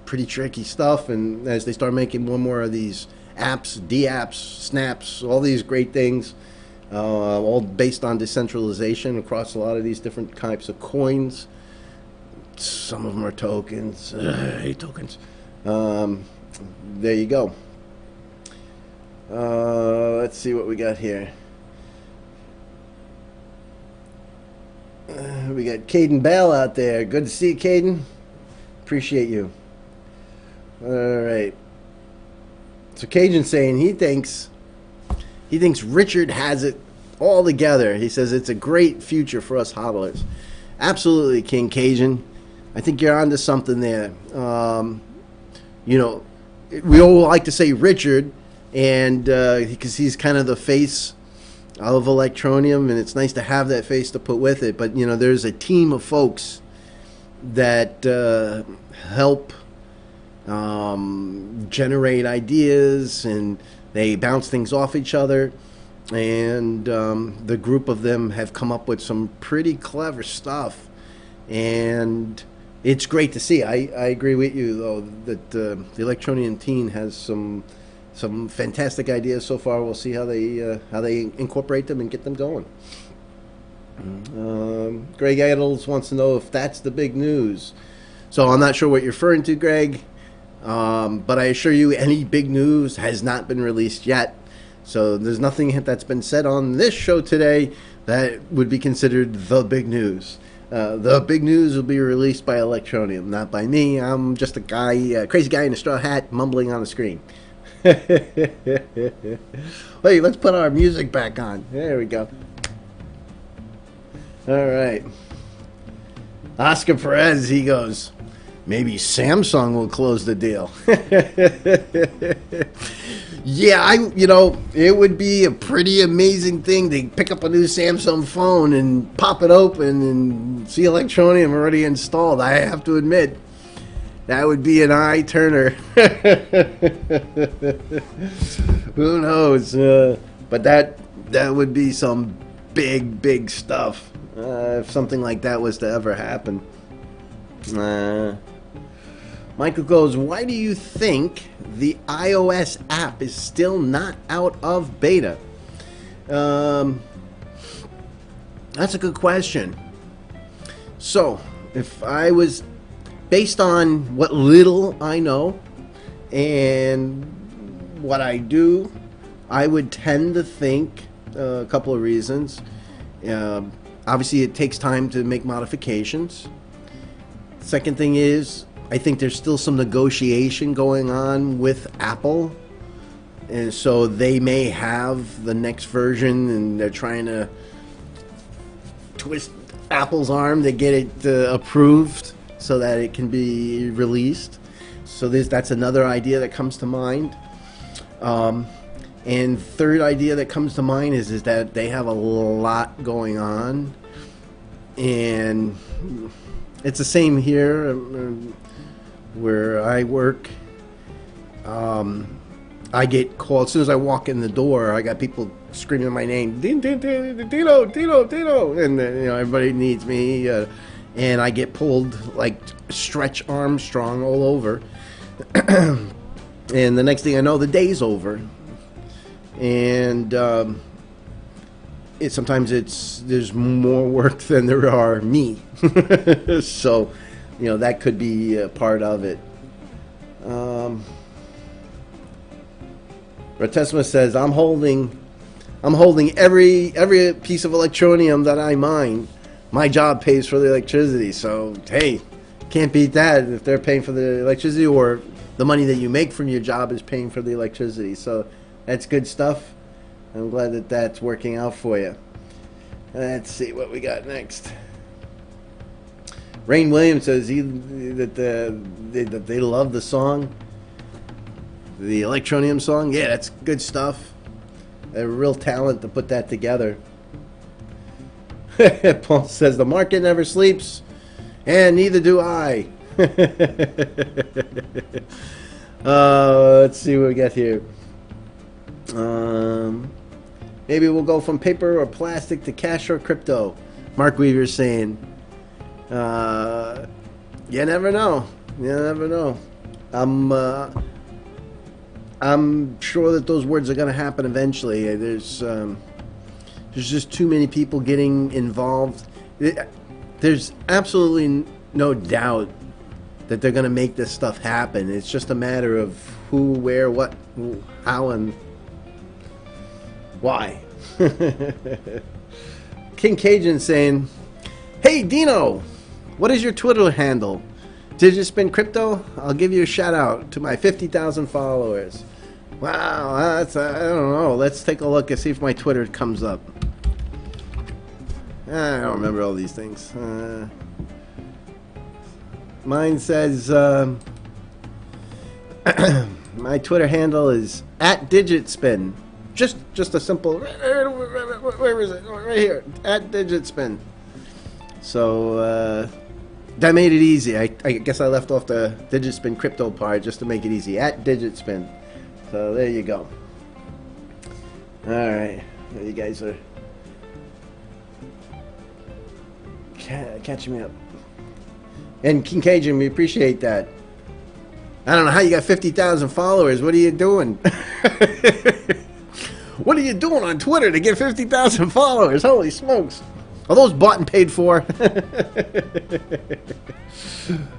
tricky stuff, and as they start making more and more of these apps, D-apps, snaps, all these great things, all based on decentralization across a lot of these different types of coins. Some of them are tokens. I hate tokens. There you go. Let's see what we got here. We got Caden Bell out there. Good to see you, Caden. Appreciate you. All right. So Cajun's saying he thinks Richard has it all together. He says it's a great future for us hodlers. Absolutely, King Cajun. I think you're onto something there. You know, we all like to say Richard, and because he's kind of the face of Electroneum, and it's nice to have that face to put with it. But you know, there's a team of folks that help generate ideas, and they bounce things off each other, and the group of them have come up with some pretty clever stuff, and it's great to see. I agree with you though that the Electroneum team has some fantastic ideas so far. We'll see how they incorporate them and get them going. Greg Idles wants to know if that's the big news. So I'm not sure what you're referring to, Greg. But I assure you, any big news has not been released yet. So there's nothing that's been said on this show today that would be considered the big news. The big news will be released by Electroneum, not by me. I'm just a guy, crazy guy in a straw hat, mumbling on the screen. Wait, let's put our music back on. There we go. All right. Oscar Perez, he goes, Maybe Samsung will close the deal. Yeah, it would be a pretty amazing thing to pick up a new Samsung phone and pop it open and see Electroneum already installed. I have to admit, that would be an eye turner. Who knows? But that would be some big stuff if something like that was to ever happen. Michael goes, why do you think the iOS app is still not out of beta? That's a good question. So, if I was, based on what little I know and what I do, I would tend to think a couple of reasons. Obviously, it takes time to make modifications. Second thing is, I think there's still some negotiation going on with Apple, and so they may have the next version, and they're trying to twist Apple's arm to get it approved so that it can be released. So that's another idea that comes to mind. And third idea that comes to mind is that they have a lot going on, and it's the same here where I work. I get called as soon as I walk in the door. I got people screaming my name, Dino, and everybody needs me, and I get pulled like Stretch Armstrong all over. And the next thing I know, the day's over. And sometimes there's more work than there are me. So, that could be a part of it. Ratesma says, I'm holding every piece of Electroneum that I mine. My job pays for the electricity, so hey, can't beat that if they're paying for the electricity, or the money that you make from your job is paying for the electricity. So that's good stuff. I'm glad that that's working out for you. Let's see what we got next. Rain Williams says that they love the song, the Electroneum song. Yeah, that's good stuff. A real talent to put that together. Paul says the market never sleeps, and neither do I. Let's see what we got here. Maybe we'll go from paper or plastic to cash or crypto. Mark Weaver's saying, you never know. You never know. I'm sure that those words are going to happen eventually. There's just too many people getting involved. There's absolutely no doubt that they're going to make this stuff happen. It's just a matter of who, where, what, how, and why. King Cajun saying, hey Dino, what is your Twitter handle? Digispin Crypto? I'll give you a shout out to my 50,000 followers. Wow, that's, I don't know. Let's take a look and see if my Twitter comes up. I don't remember all these things. Mine says, my Twitter handle is @DigitSpin. Just a simple, where is it? Right here, @DigitSpin. So, that made it easy. I guess I left off the Digitspin Crypto part just to make it easy. @DigitSpin. So there you go. Alright. You guys are catching me up. And King Cajun, we appreciate that. I don't know how you got 50,000 followers. What are you doing? What are you doing on Twitter to get 50,000 followers? Holy smokes. Are those bought and paid for?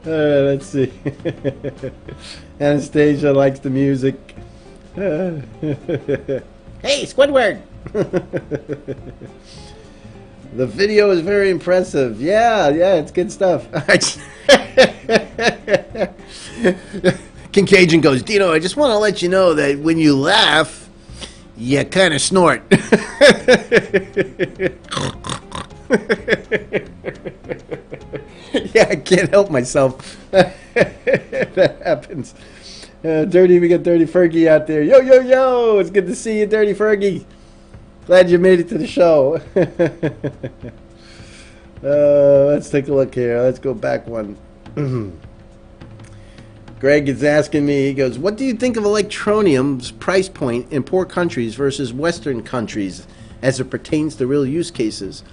Let's see. Anastasia likes the music. Hey, Squidward! The video is very impressive. Yeah, it's good stuff. King Cajun goes, Dino, I just want to let you know that when you laugh, you kind of snort. Yeah, I can't help myself. That happens. We got Dirty Fergie out there. Yo, yo, yo! It's good to see you, Dirty Fergie. Glad you made it to the show. Let's take a look here. Let's go back one. Greg is asking me, he goes, what do you think of Electroneum's price point in poor countries versus Western countries as it pertains to real use cases?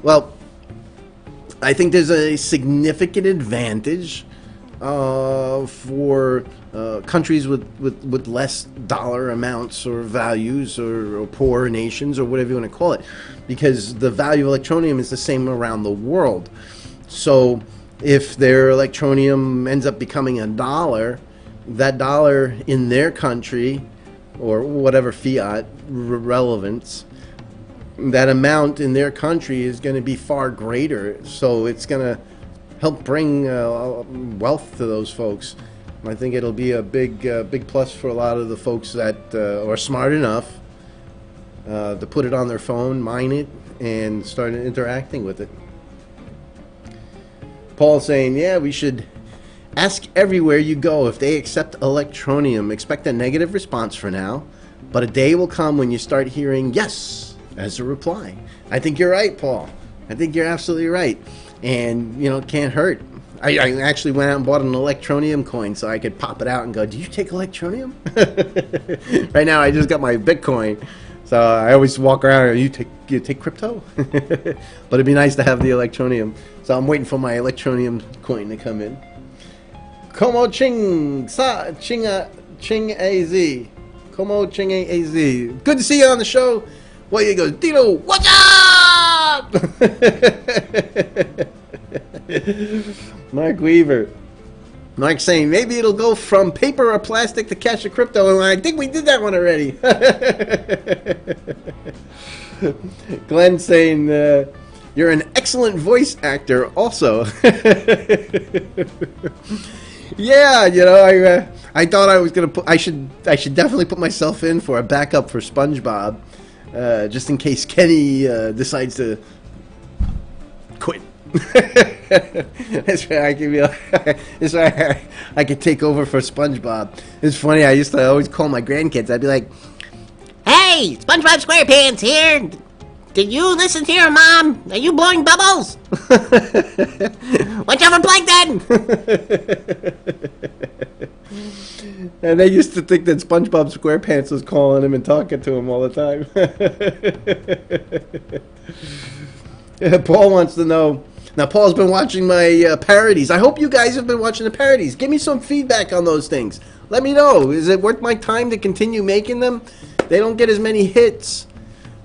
Well, I think there's a significant advantage for countries with less dollar amounts or values or poor nations or whatever you want to call it, because the value of Electroneum is the same around the world. So if their Electroneum ends up becoming $1, that dollar in their country or whatever fiat relevance, that amount in their country is going to be far greater. So it's going to help bring wealth to those folks. I think it'll be a big plus for a lot of the folks that are smart enough to put it on their phone, mine it, and start interacting with it. Paul saying, yeah, we should ask everywhere you go if they accept Electroneum. Expect a negative response for now, but a day will come when you start hearing yes as a reply. I think you're right, Paul. I think you're absolutely right. And, you know, it can't hurt. I actually went out and bought an Electroneum coin so I could pop it out and go, do you take Electroneum? Right now I just got my Bitcoin. So I always walk around and you take crypto? But it'd be nice to have the Electroneum. So I'm waiting for my Electroneum coin to come in. Como Ching Ching AZ. Como Ching AZ. Good to see you on the show. Well, he goes, Dino, what's up? Mark Weaver. Mark saying, maybe it'll go from paper or plastic to cash or crypto. And I think we did that one already. Glenn saying, you're an excellent voice actor also. Yeah, you know, I thought I was going to put, I should definitely put myself in for a backup for SpongeBob. Just in case Kenny decides to quit. That's why I can be like, that's why I could take over for SpongeBob. It's funny, I used to always call my grandkids. I'd be like, Hey, SpongeBob SquarePants here. Did you listen to your mom? Are you blowing bubbles? Watch out for plankton! And they used to think that SpongeBob SquarePants was calling him and talking to him all the time. Yeah, Paul wants to know. Now, Paul's been watching my parodies. I hope you guys have been watching the parodies. Give me some feedback on those things. Let me know. Is it worth my time to continue making them? They don't get as many hits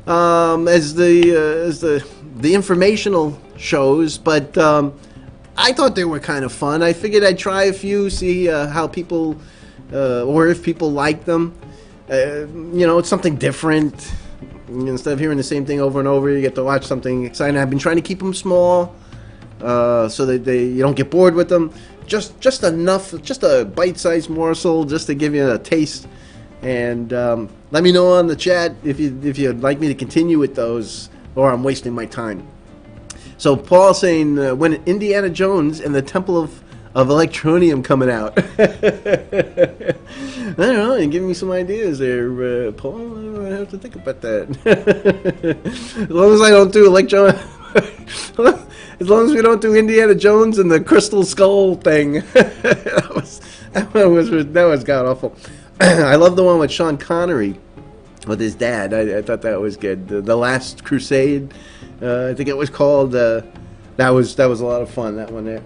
as the informational shows, but I thought they were kind of fun. I figured I'd try a few, see how people, or if people like them. You know, it's something different. Instead of hearing the same thing over and over, you get to watch something exciting. I've been trying to keep them small, so that you don't get bored with them. Just enough, just a bite-sized morsel, just to give you a taste. And let me know on the chat if you'd like me to continue with those, or I'm wasting my time. So Paul saying, when Indiana Jones and the Temple of Electroneum coming out. I don't know, you give me some ideas there, Paul. I have to think about that. As long as I don't do as long as we don't do Indiana Jones and the Crystal Skull thing. that was god awful. I love the one with Sean Connery with his dad. I thought that was good. The Last Crusade, I think it was called. That was a lot of fun. That one there.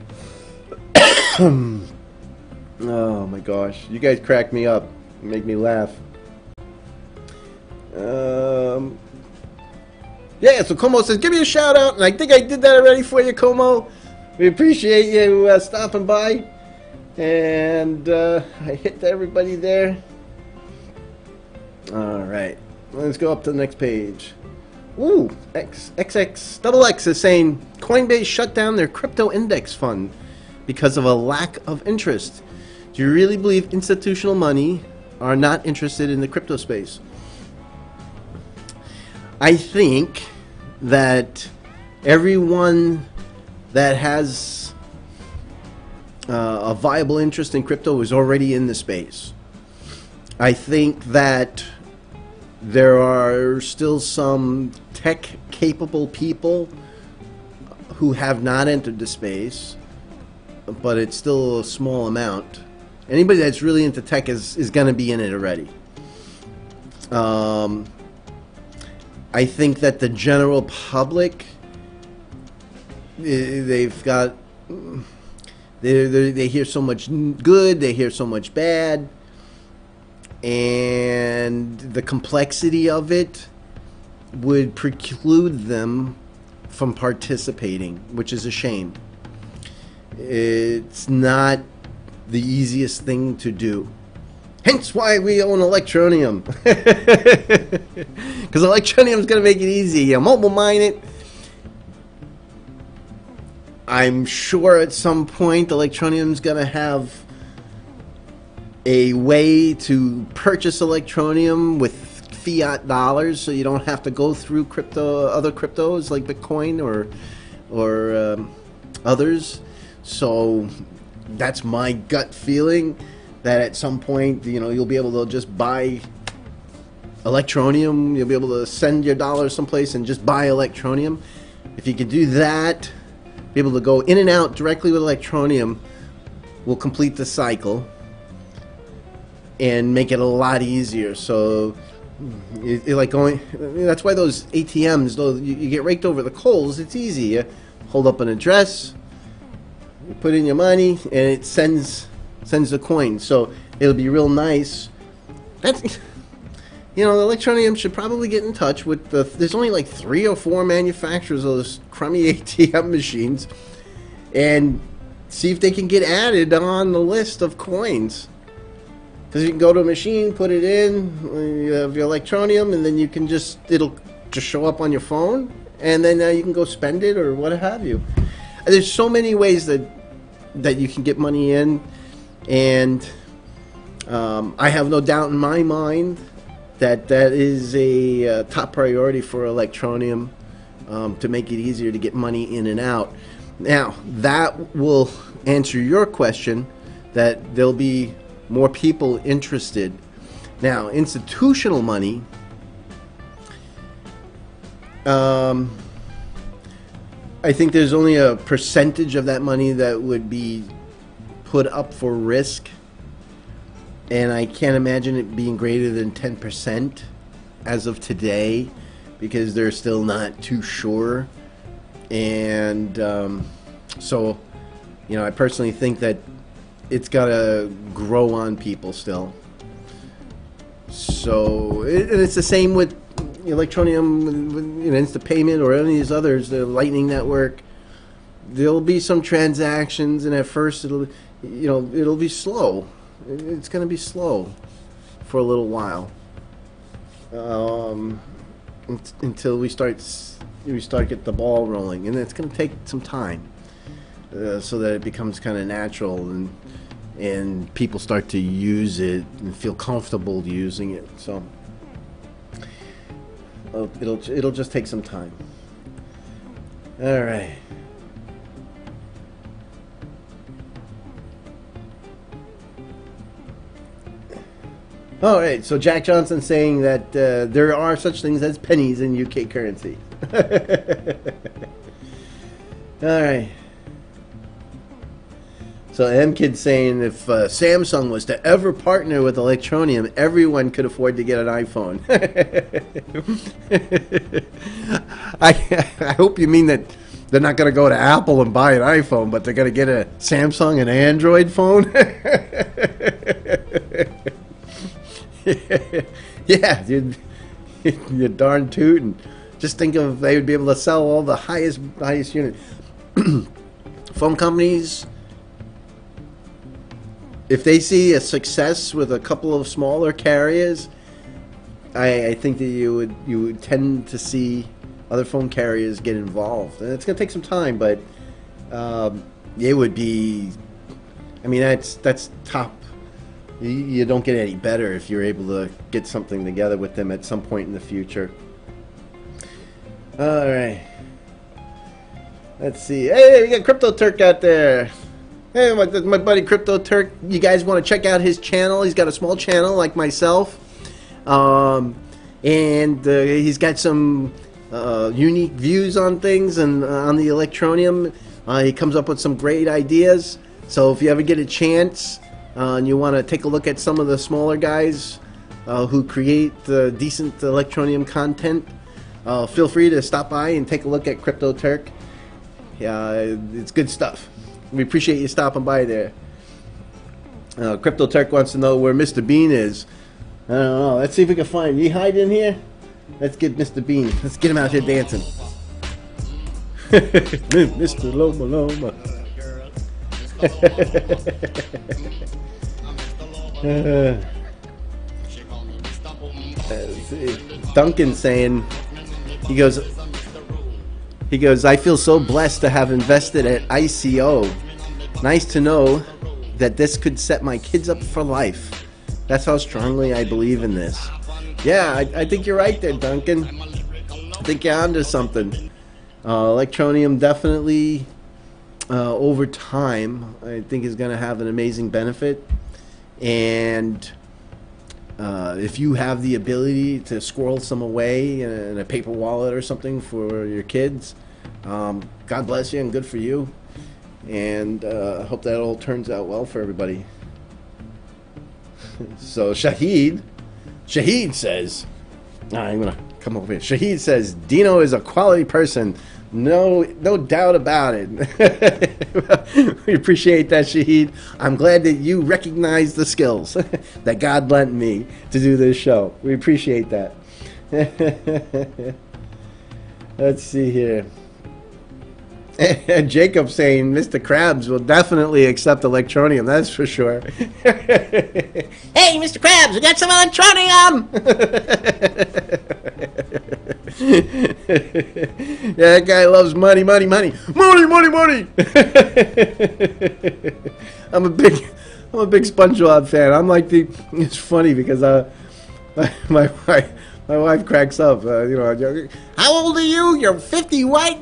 Oh my gosh, you guys crack me up, make me laugh. Yeah, so Como says, give me a shout out, and I think I did that already for you, Como. We appreciate you stopping by, and I hit everybody there. All right, let's go up to the next page. Ooh, XXX is saying Coinbase shut down their crypto index fund because of a lack of interest. Do you really believe institutional money are not interested in the crypto space? I think that everyone that has a viable interest in crypto is already in the space. I think that there are still some tech-capable people who have not entered the space, but it's still a small amount. Anybody that's really into tech is going to be in it already. I think that the general public, they've got, they hear so much good, they hear so much bad, and the complexity of it would preclude them from participating, which is a shame. It's not the easiest thing to do. Hence why we own Electroneum. Because Electroneum is going to make it easy. You mobile mine it. I'm sure at some point Electroneum is going to have a way to purchase Electroneum with fiat dollars, so you don't have to go through other cryptos like Bitcoin or others. So that's my gut feeling, that at some point, you'll be able to just buy Electroneum. You'll be able to send your dollars someplace and just buy Electroneum. If you can do that, be able to go in and out directly with Electroneum, will complete the cycle and make it a lot easier. So like going, that's why those ATMs, though you get raked over the coals, it's easy. You hold up an address, you put in your money, and it sends the coin. So it'll be real nice. That's, the Electroneum should probably get in touch with there's only like 3 or 4 manufacturers of those crummy ATM machines, and see if they can get added on the list of coins. Because you can go to a machine, put it in, you have your Electroneum, and then you can it'll just show up on your phone, and then you can go spend it or what have you. There's so many ways that you can get money in, and I have no doubt in my mind that is a top priority for Electroneum, to make it easier to get money in and out. Now, that will answer your question, that there'll be more people interested. Now, institutional money, I think there's only a percentage of that money that would be put up for risk, and I can't imagine it being greater than 10% as of today, because they're still not too sure. And so, I personally think that it's got to grow on people still. So, and it's the same with Electroneum, Instant Payment, or any of these others, the Lightning Network. There'll be some transactions, and at first it'll be slow. It's going to be slow for a little while, until we start get the ball rolling, and it's going to take some time, so that it becomes kind of natural, and people start to use it and feel comfortable using it. So it'll just take some time. All right. All right, so Jack Johnson saying that there are such things as pennies in UK currency. All right. So M-Kid saying if Samsung was to ever partner with Electroneum, everyone could afford to get an iPhone. I hope you mean that they're not going to go to Apple and buy an iPhone, but they're going to get a Samsung and Android phone. Yeah, you're darn tootin'. Just think of, they would be able to sell all the highest units. Phone companies, if they see a success with a couple of smaller carriers, I think that you would tend to see other phone carriers get involved. And it's going to take some time, but it would be, I mean, that's top. You don't get any better if you're able to get something together with them at some point in the future. All right. Let's see. Hey, we got Crypto Turk out there. Hey, my buddy Crypto Turk. You guys want to check out his channel? He's got a small channel like myself, and he's got some unique views on things and on the Electroneum. He comes up with some great ideas. So if you ever get a chance and you want to take a look at some of the smaller guys who create decent Electroneum content, feel free to stop by and take a look at Crypto Turk. It's good stuff. We appreciate you stopping by there. Crypto Turk wants to know where Mr. Bean is. I don't know. Let's see if we can find him. You hide in here? Let's get Mr. Bean. Let's get him out here dancing. Mr. Loma Loma. Duncan saying, he goes, I feel so blessed to have invested at ICO. Nice to know that this could set my kids up for life. That's how strongly I believe in this. Yeah, I think you're right there, Duncan. I think you're onto something. Electroneum definitely, over time, I think is going to have an amazing benefit. And if you have the ability to squirrel some away in a paper wallet or something for your kids, God bless you and good for you. And I hope that all turns out well for everybody. So Shahid says, I'm going to come over here. Shahid says, Dino is a quality person. No doubt about it. We appreciate that, Shahid. I'm glad that you recognize the skills that God lent me to do this show. We appreciate that. Let's see here. Jacob saying Mr. Krabs will definitely accept Electroneum, that's for sure. Hey, Mr. Krabs, we got some Electroneum! Yeah, that guy loves money. I'm a big SpongeBob fan. I'm like it's funny because my wife cracks up. How old are you? You're 50 what?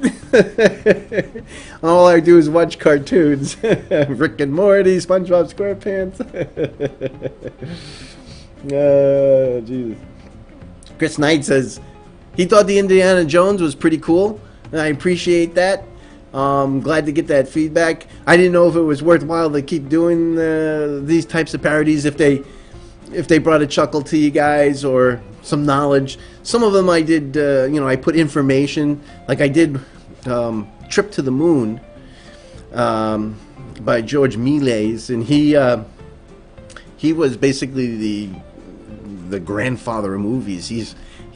All I do is watch cartoons. Rick and Morty, SpongeBob SquarePants. Jesus. Chris Knight says he thought the Indiana Jones was pretty cool. And I appreciate that. Glad to get that feedback. I didn't know if it was worthwhile to keep doing these types of parodies if they brought a chuckle to you guys or some knowledge. Some of them I did, I put information. Like I did Trip to the Moon by George Méliès, and he was basically the grandfather of movies. He's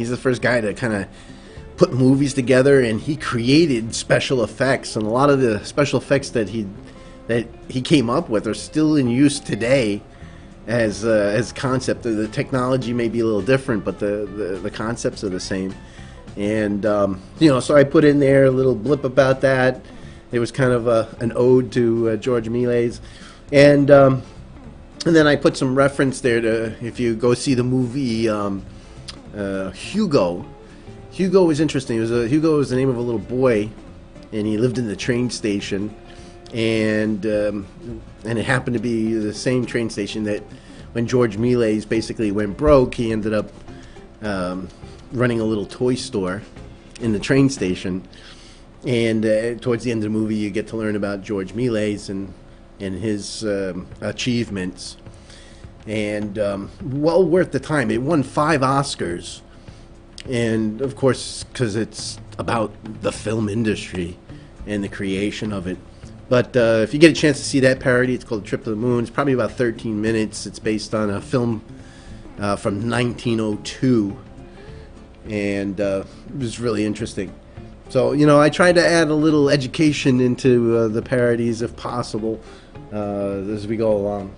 the first guy to kind of put movies together, and he created special effects, and a lot of the special effects that he came up with are still in use today as concept. The technology may be a little different, but the concepts are the same. And so I put in there a little blip about that. It was kind of an ode to George Méliès, and then I put some reference there to, if you go see the movie Hugo. Hugo was interesting. Hugo was the name of a little boy, and he lived in the train station, and it happened to be the same train station that when George Méliès basically went broke, he ended up running a little toy store in the train station. And towards the end of the movie, you get to learn about George Méliès and his achievements. And well worth the time. It won 5 Oscars. And of course, because it's about the film industry and the creation of it. But if you get a chance to see that parody, it's called Trip to the Moon. It's probably about 13 minutes. It's based on a film from 1902. And it was really interesting. So, I try to add a little education into the parodies if possible as we go along.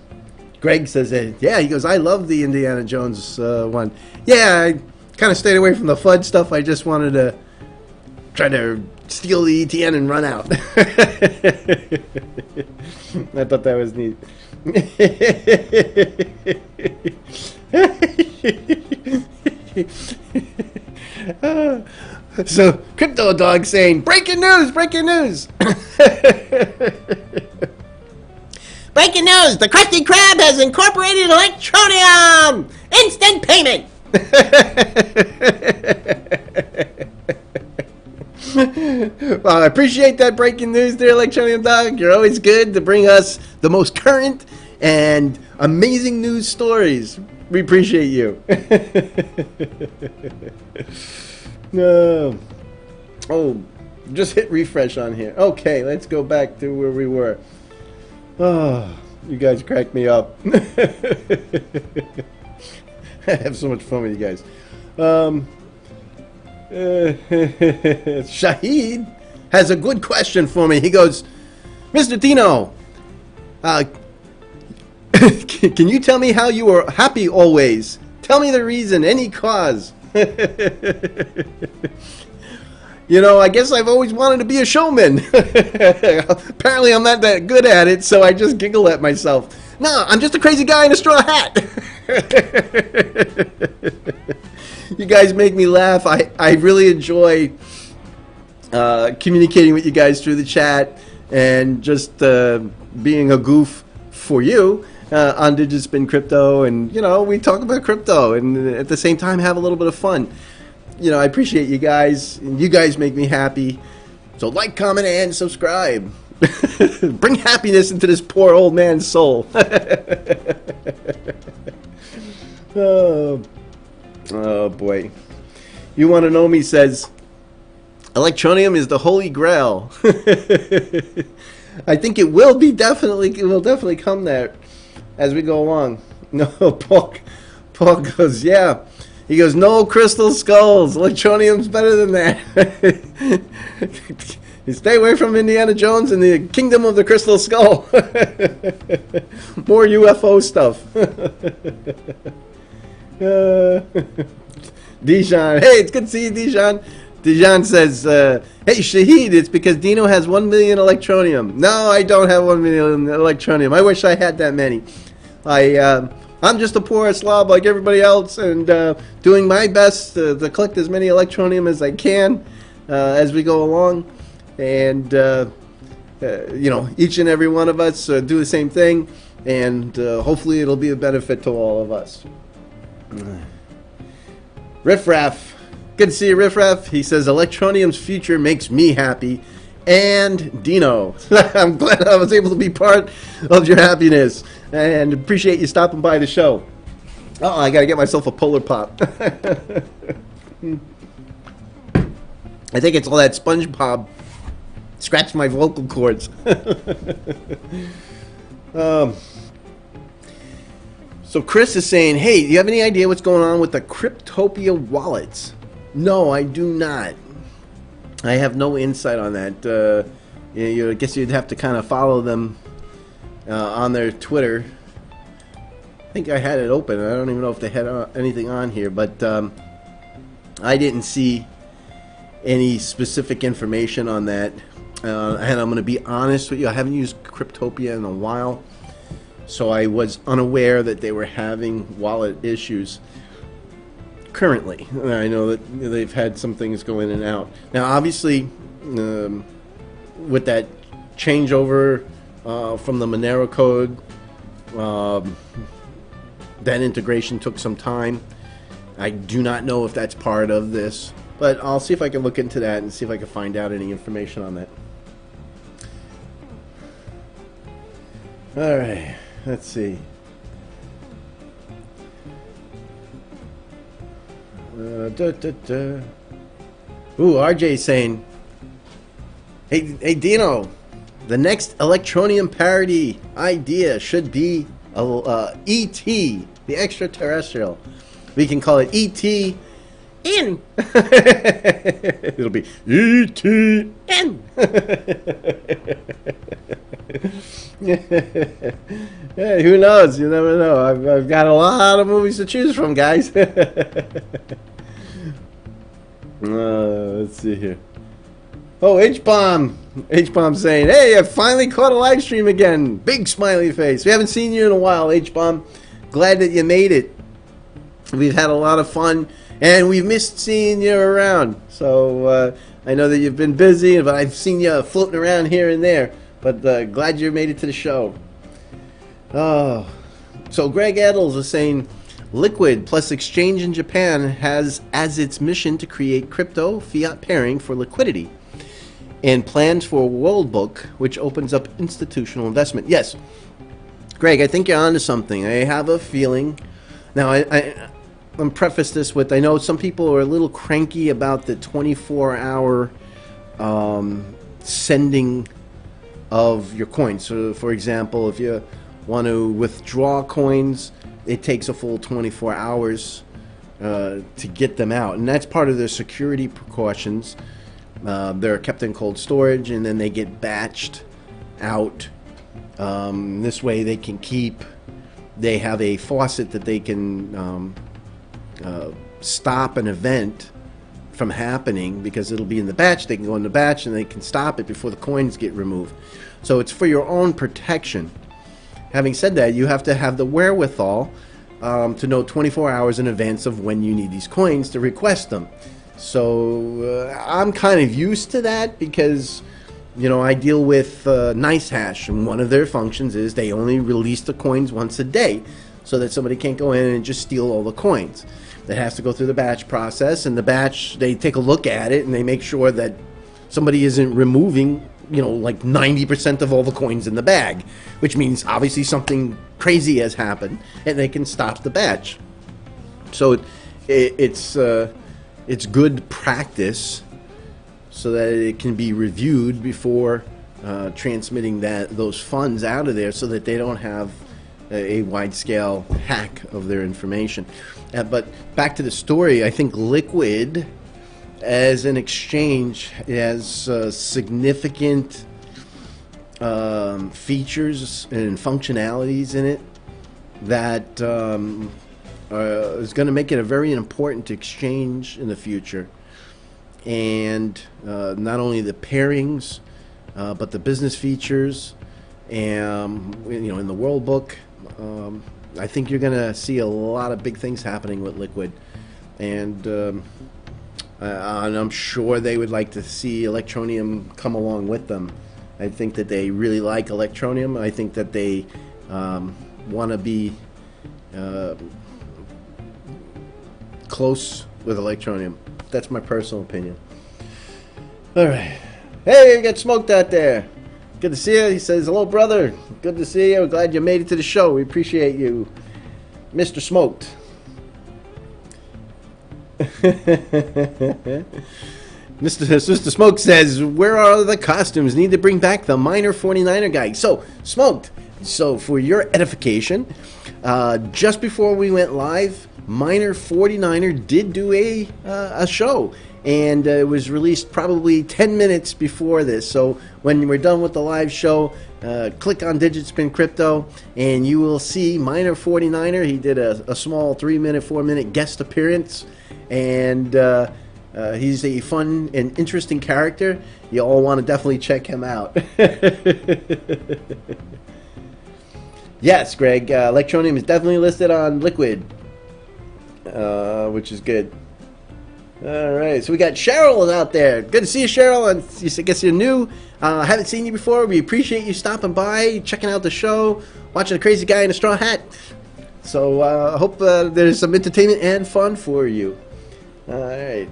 Greg says that, he goes, I love the Indiana Jones one. Yeah, I kind of stayed away from the FUD stuff. I just wanted to try to steal the ETN and run out. I thought that was neat. So, Crypto Dog saying, breaking news! Breaking news! The Krusty Krab has incorporated Electroneum! Instant payment! Well, I appreciate that breaking news there, Electroneum Dog. You're always good to bring us the most current and amazing news stories. We appreciate you. No. Oh, just hit refresh on here. Okay, let's go back to where we were. Oh, you guys crack me up. I have so much fun with you guys. Shahid has a good question for me. He goes, Mr. Dino, can you tell me how you are happy always? Tell me the reason, any cause. You know, I guess I've always wanted to be a showman. Apparently I'm not that good at it, so I just giggle at myself. No, I'm just a crazy guy in a straw hat. You guys make me laugh. I really enjoy communicating with you guys through the chat and just being a goof for you on Digit Spin Crypto. And, you know, we talk about crypto and at the same time have a little bit of fun. You know, I appreciate you guys, and you guys make me happy. So like, comment, and subscribe. Bring happiness into this poor old man's soul. Oh boy. You Want to Know Me says, Electroneum is the holy grail. I think it will definitely come there as we go along. No, Paul goes, yeah. He goes, no crystal skulls. Electroneum's better than that. You stay away from Indiana Jones and the Kingdom of the Crystal Skull. More UFO stuff. Dijon. Hey, it's good to see you, Dijon. Dijon says, hey, Shahid, it's because Dino has 1 million Electroneum. No, I don't have 1 million Electroneum. I wish I had that many. I'm just a poor slob like everybody else, and doing my best to collect as many Electroneum as I can as we go along. And, you know, each and every one of us do the same thing, and hopefully it'll be a benefit to all of us. Riffraff. Good to see you, Riffraff. He says, Electroneum's future makes me happy. And Dino. I'm glad I was able to be part of your happiness. And appreciate you stopping by the show. Oh, I gotta get myself a Polar Pop. I think it's all that SpongeBob scratched my vocal cords. So Chris is saying, hey, do you have any idea what's going on with the Cryptopia wallets? No, I do not. I have no insight on that. I guess you'd have to kind of follow them on their Twitter. I think I had it open. I don't even know if they had anything on here, but I didn't see any specific information on that. And I'm going to be honest with you, I haven't used Cryptopia in a while, so I was unaware that they were having wallet issues currently. I know that they've had some things go in and out. Now, obviously, with that changeover from the Monero code, that integration took some time. I do not know if that's part of this, but I'll see if I can look into that and see if I can find out any information on that. All right, let's see. Ooh, RJ's saying, hey Dino, the next Electroneum parody idea should be E.T., the extraterrestrial. We can call it E.T. in. It'll be E.T. in. Hey, who knows? You never know. I've got a lot of movies to choose from, guys. Let's see here. Oh, H-Bomb. H-Bomb saying, hey, I finally caught a live stream again. Big smiley face. We haven't seen you in a while, H-Bomb. Glad that you made it. We've had a lot of fun, and we've missed seeing you around. So I know that you've been busy, but I've seen you floating around here and there. But glad you made it to the show. Oh, so Greg Eddles is saying Liquid plus exchange in Japan has as its mission to create crypto fiat pairing for liquidity and plans for a world book which opens up institutional investment. Yes, Greg, I think you're onto something. I have a feeling. Now, I'm preface this with, I know some people are a little cranky about the 24-hour sending of your coins. So, for example, if you want to withdraw coins, it takes a full 24 hours to get them out. And that's part of their security precautions. They're kept in cold storage, and then they get batched out. This way they can they have a faucet that they can stop an event from happening, because it'll be in the batch. They can go in the batch and they can stop it before the coins get removed. So it's for your own protection. Having said that, you have to have the wherewithal to know 24 hours in advance of when you need these coins to request them. So I'm kind of used to that because, you know, I deal with NiceHash, and one of their functions is they only release the coins once a day so that somebody can't go in and just steal all the coins. That has to go through the batch process, and the batch, they take a look at it and they make sure that somebody isn't removing, you know, like 90% of all the coins in the bag, which means obviously something crazy has happened, and they can stop the batch. So it's good practice so that it can be reviewed before transmitting those funds out of there, so that they don't have a wide-scale hack of their information. But back to the story, I think Liquid as an exchange has significant features and functionalities in it that is going to make it a very important exchange in the future. And not only the pairings, but the business features, and you know, in the World Book. I think you're going to see a lot of big things happening with Liquid, and I'm sure they would like to see Electroneum come along with them. I think that they really like Electroneum. I think that they want to be close with Electroneum. That's my personal opinion. All right. Hey, you got smoked out there. Good to see you. He says, hello, brother. Good to see you. Glad you made it to the show. We appreciate you, Mr. Smoked. Mr. Smoke says, where are the costumes? Need to bring back the Miner 49er guy. So, Smoked. So, for your edification, just before we went live, Miner 49er did do a show. And it was released probably 10 minutes before this. So when we're done with the live show, click on Digit Spin Crypto, and you will see Miner 49er. He did a small 3-minute, 4-minute guest appearance, and he's a fun and interesting character. You all want to definitely check him out. Yes, Greg, Electroneum is definitely listed on Liquid, which is good. All right, so we got Cheryl out there. Good to see you, Cheryl. And I guess you're new. I haven't seen you before. We appreciate you stopping by, checking out the show, watching a crazy guy in a straw hat. So I hope there's some entertainment and fun for you. All right.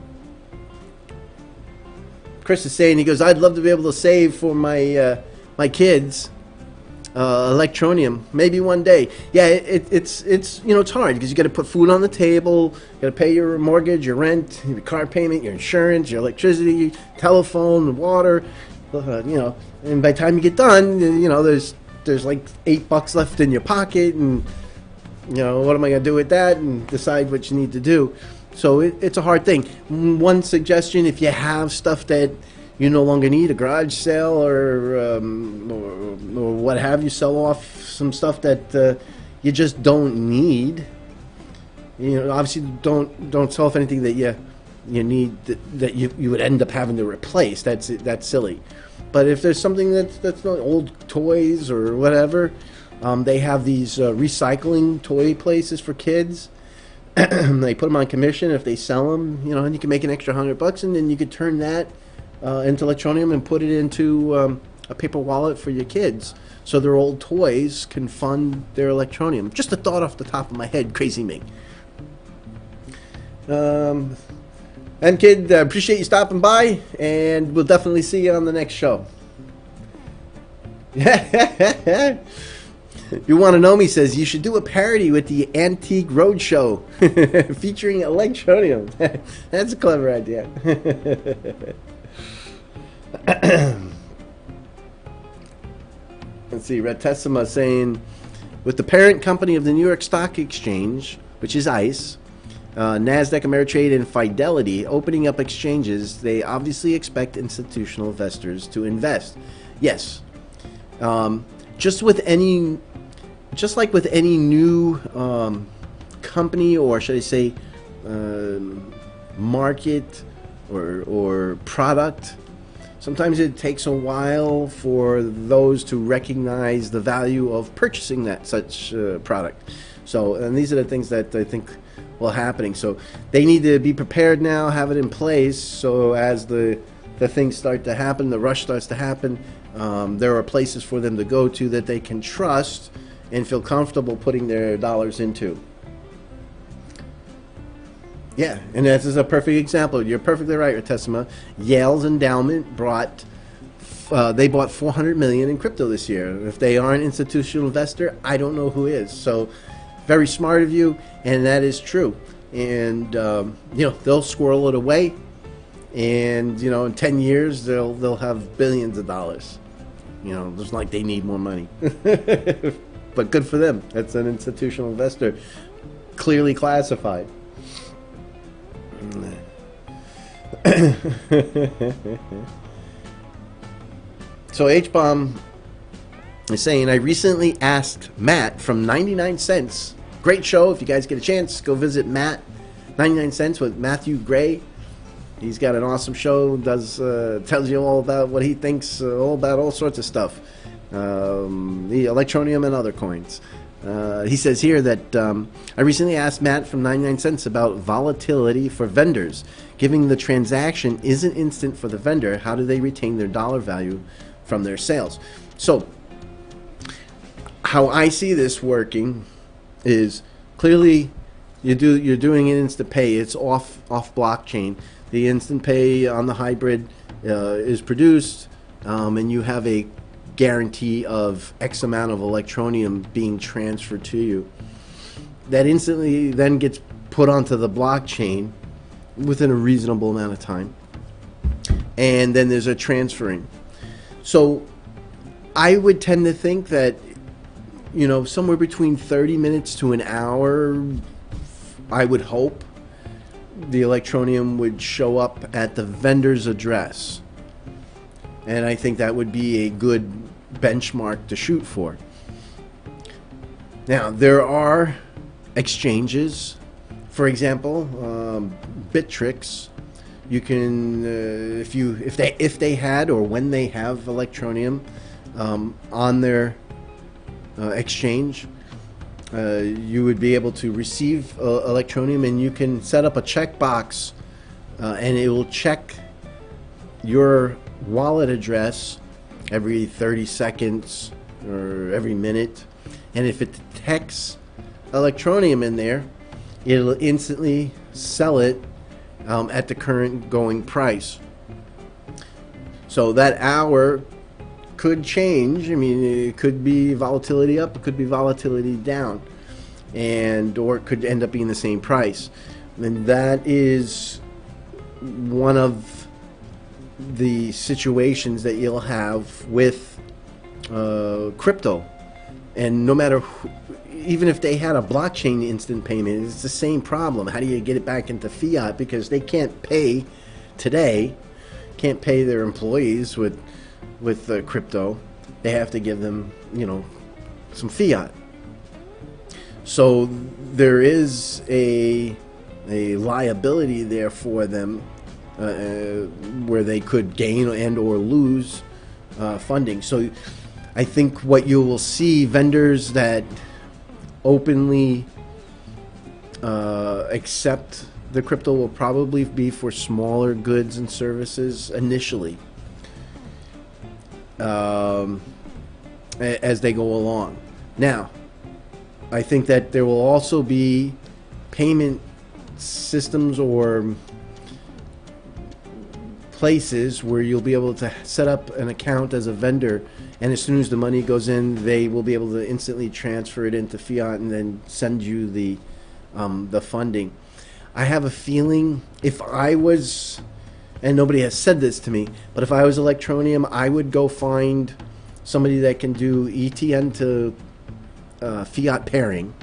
Chris is saying, he goes, I'd love to be able to save for my my kids. Electroneum, maybe one day. Yeah, it's you know, it's hard because you got to put food on the table, you got to pay your mortgage, your rent, your car payment, your insurance, your electricity, telephone, water, you know. And by the time you get done, you know, there's like $8 left in your pocket, and you know, what am I gonna do with that? And decide what you need to do. So it's a hard thing. One suggestion: if you have stuff that you no longer need, a garage sale or what have you, sell off some stuff that you just don't need. You know, obviously don't sell off anything that you need that you would end up having to replace. That's silly. But if there's something that's not old toys or whatever, they have these recycling toy places for kids. They put them on commission. If they sell them, you know, and you can make an extra $100, and then you could turn that into Electroneum and put it into a paper wallet for your kids so their old toys can fund their Electroneum. Just a thought off the top of my head, crazy me. And kid, appreciate you stopping by, and we'll definitely see you on the next show. You want to know me says you should do a parody with the Antique Roadshow featuring Electroneum. That's a clever idea. Let's see, Retessima saying, with the parent company of the New York Stock Exchange, which is ICE, NASDAQ, Ameritrade, and Fidelity opening up exchanges, they obviously expect institutional investors to invest. Yes. Just like with any new company, or should I say market or product, sometimes it takes a while for those to recognize the value of purchasing such product. So, and these are the things that I think will happening. So they need to be prepared now, have it in place, so as the things start to happen, the rush starts to happen, there are places for them to go to that they can trust and feel comfortable putting their dollars into. Yeah, and this is a perfect example. You're perfectly right, Retessima. Yale's endowment bought $400 million in crypto this year. If they are an institutional investor, I don't know who is. So, very smart of you, and that is true. And they'll squirrel it away, and in 10 years they'll have billions of dollars. It's like they need more money. But good for them. That's an institutional investor, clearly classified. So H-Bomb is saying, I recently asked Matt from 99 Cents. Great show. If you guys get a chance, go visit Matt, 99 Cents with Matthew Gray. He's got an awesome show. Tells you all about what he thinks, all about all sorts of stuff. The Electroneum and other coins. He says here that I recently asked Matt from 99 Cents about volatility for vendors. Given the transaction isn't instant for the vendor, how do they retain their dollar value from their sales? So, how I see this working is clearly you're doing an instant pay. It's off blockchain. The instant pay on the hybrid is produced, and you have a guarantee of X amount of Electroneum being transferred to you. That instantly then gets put onto the blockchain within a reasonable amount of time, and then there's a transferring. So I would tend to think that somewhere between 30 minutes to an hour, I would hope the Electroneum would show up at the vendor's address. And I think that would be a good benchmark to shoot for. Now, there are exchanges. For example, Bittrex. You can, if they had or when they have Electroneum on their exchange, you would be able to receive Electroneum, and you can set up a checkbox, and it will check your wallet address every 30 seconds or every minute, and if it detects Electroneum in there, it'll instantly sell it at the current going price. So that hour could change. I mean, it could be volatility up, it could be volatility down, or it could end up being the same price. And that is one of the situations that you'll have with crypto. And no matter even if they had a blockchain instant payment, it's the same problem. How do you get it back into fiat? Because they can't pay today, can't pay their employees with crypto. They have to give them, some fiat. So there is a liability there for them, where they could gain and or lose funding. So I think what you will see, vendors that openly accept the crypto will probably be for smaller goods and services initially. as they go along. Now, I think that there will also be payment systems or places where you'll be able to set up an account as a vendor, and as soon as the money goes in, they will be able to instantly transfer it into fiat and then send you the funding. I have a feeling if I was, and nobody has said this to me, but if I was Electroneum, I would go find somebody that can do ETN to fiat pairing,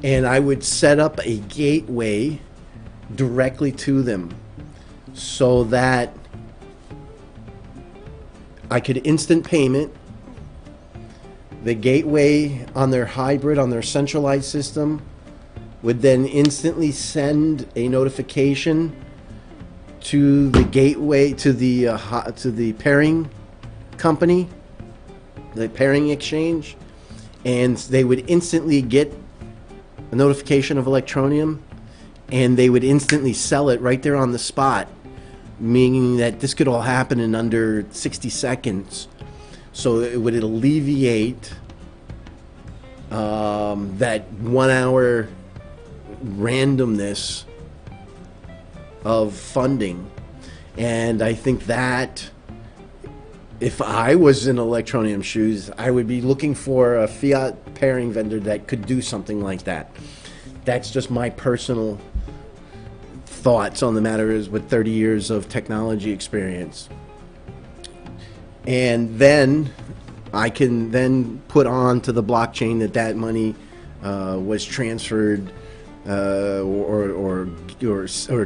and I would set up a gateway directly to them so that I could instant payment. The gateway on their hybrid, on their centralized system, would then instantly send a notification to the gateway, to the pairing company, the pairing exchange, and they would instantly get a notification of Electroneum, and they would instantly sell it right there on the spot, meaning that this could all happen in under 60 seconds. So it would alleviate that 1 hour randomness of funding. And I think that if I was in Electroneum shoes, I would be looking for a fiat pairing vendor that could do something like that. That's just my personal thoughts on the matter, is with 30 years of technology experience. And then I can then put on to the blockchain that money was transferred or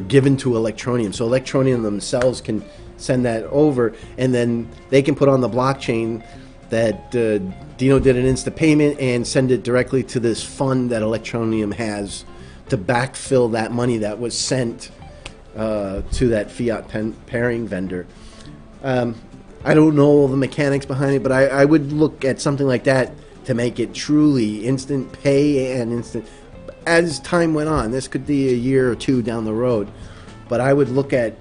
given to Electroneum. So Electroneum themselves can send that over, and then they can put on the blockchain that Dino did an instant payment and send it directly to this fund that Electroneum has to backfill that money that was sent to that fiat pairing vendor. I don't know all the mechanics behind it, but I would look at something like that to make it truly instant pay and instant. As time went on, this could be a year or two down the road, but I would look at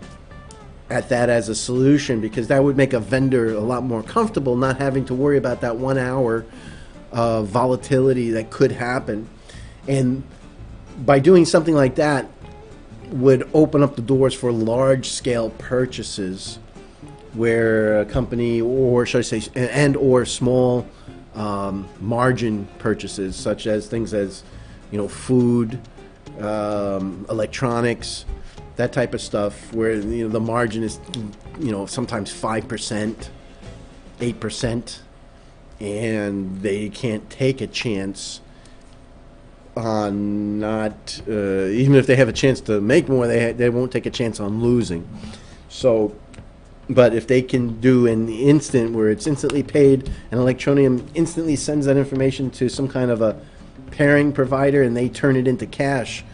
that as a solution, because that would make a vendor a lot more comfortable not having to worry about that 1 hour of volatility that could happen. And by doing something like that would open up the doors for large scale purchases, where a company, or should I say, and or small margin purchases, such as things as, food, electronics, that type of stuff, where the margin is sometimes 5%, 8%, and they can't take a chance on not, even if they have a chance to make more, they won't take a chance on losing. So, but if they can do an instant where it's instantly paid, and Electroneum instantly sends that information to some kind of a pairing provider, and they turn it into cash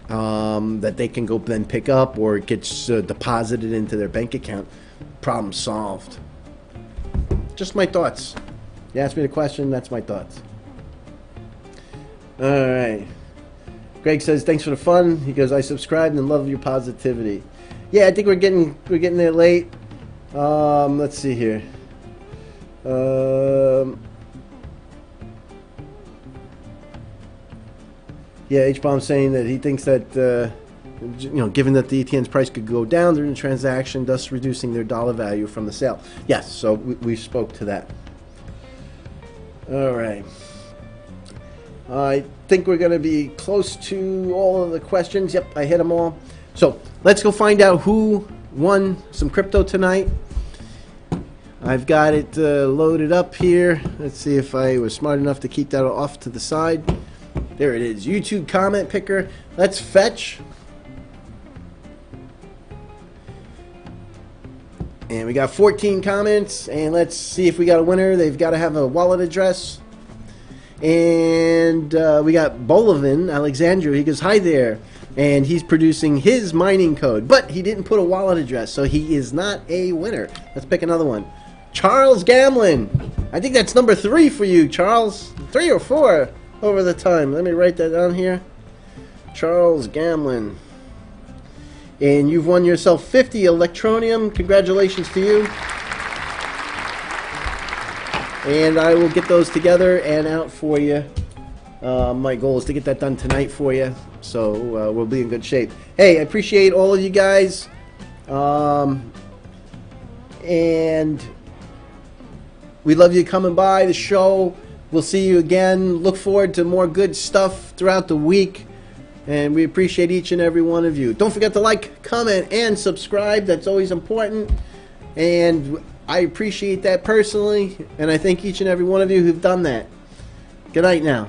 that they can go then pick up, or it gets deposited into their bank account, problem solved. Just my thoughts. You asked me the question, that's my thoughts. All right. Greg says, thanks for the fun. He goes, I subscribed and love your positivity. Yeah, I think we're getting there late. Let's see here. Yeah, H-Bomb saying that he thinks that given that the ETN's price could go down during the transaction, thus reducing their dollar value from the sale. Yes, so we spoke to that. All right. I think we're going to be close to all of the questions. Yep, I hit them all. So let's go find out who won some crypto tonight. I've got it loaded up here. Let's see if I was smart enough to keep that off to the side. There it is, YouTube comment picker. Let's fetch. And we got 14 comments, and let's see if we got a winner. They've got to have a wallet address. And we got Bolivan Alexandru. He goes, hi there. And he's producing his mining code, but he didn't put a wallet address, so he is not a winner. Let's pick another one. CharlesGamlin. I think that's number 3 for you, Charles. 3 or 4 over the time. Let me write that down here. CharlesGamlin. And you've won yourself 50 Electroneum. Congratulations to you. and I will get those together and out for you. My goal is to get that done tonight for you, so we'll be in good shape. Hey, I appreciate all of you guys, and we love you coming by the show. We'll see you again. Look forward to more good stuff throughout the week, and we appreciate each and every one of you. Don't forget to like, comment, and subscribe. That's always important, and I appreciate that personally, and I thank each and every one of you who've done that. Good night now.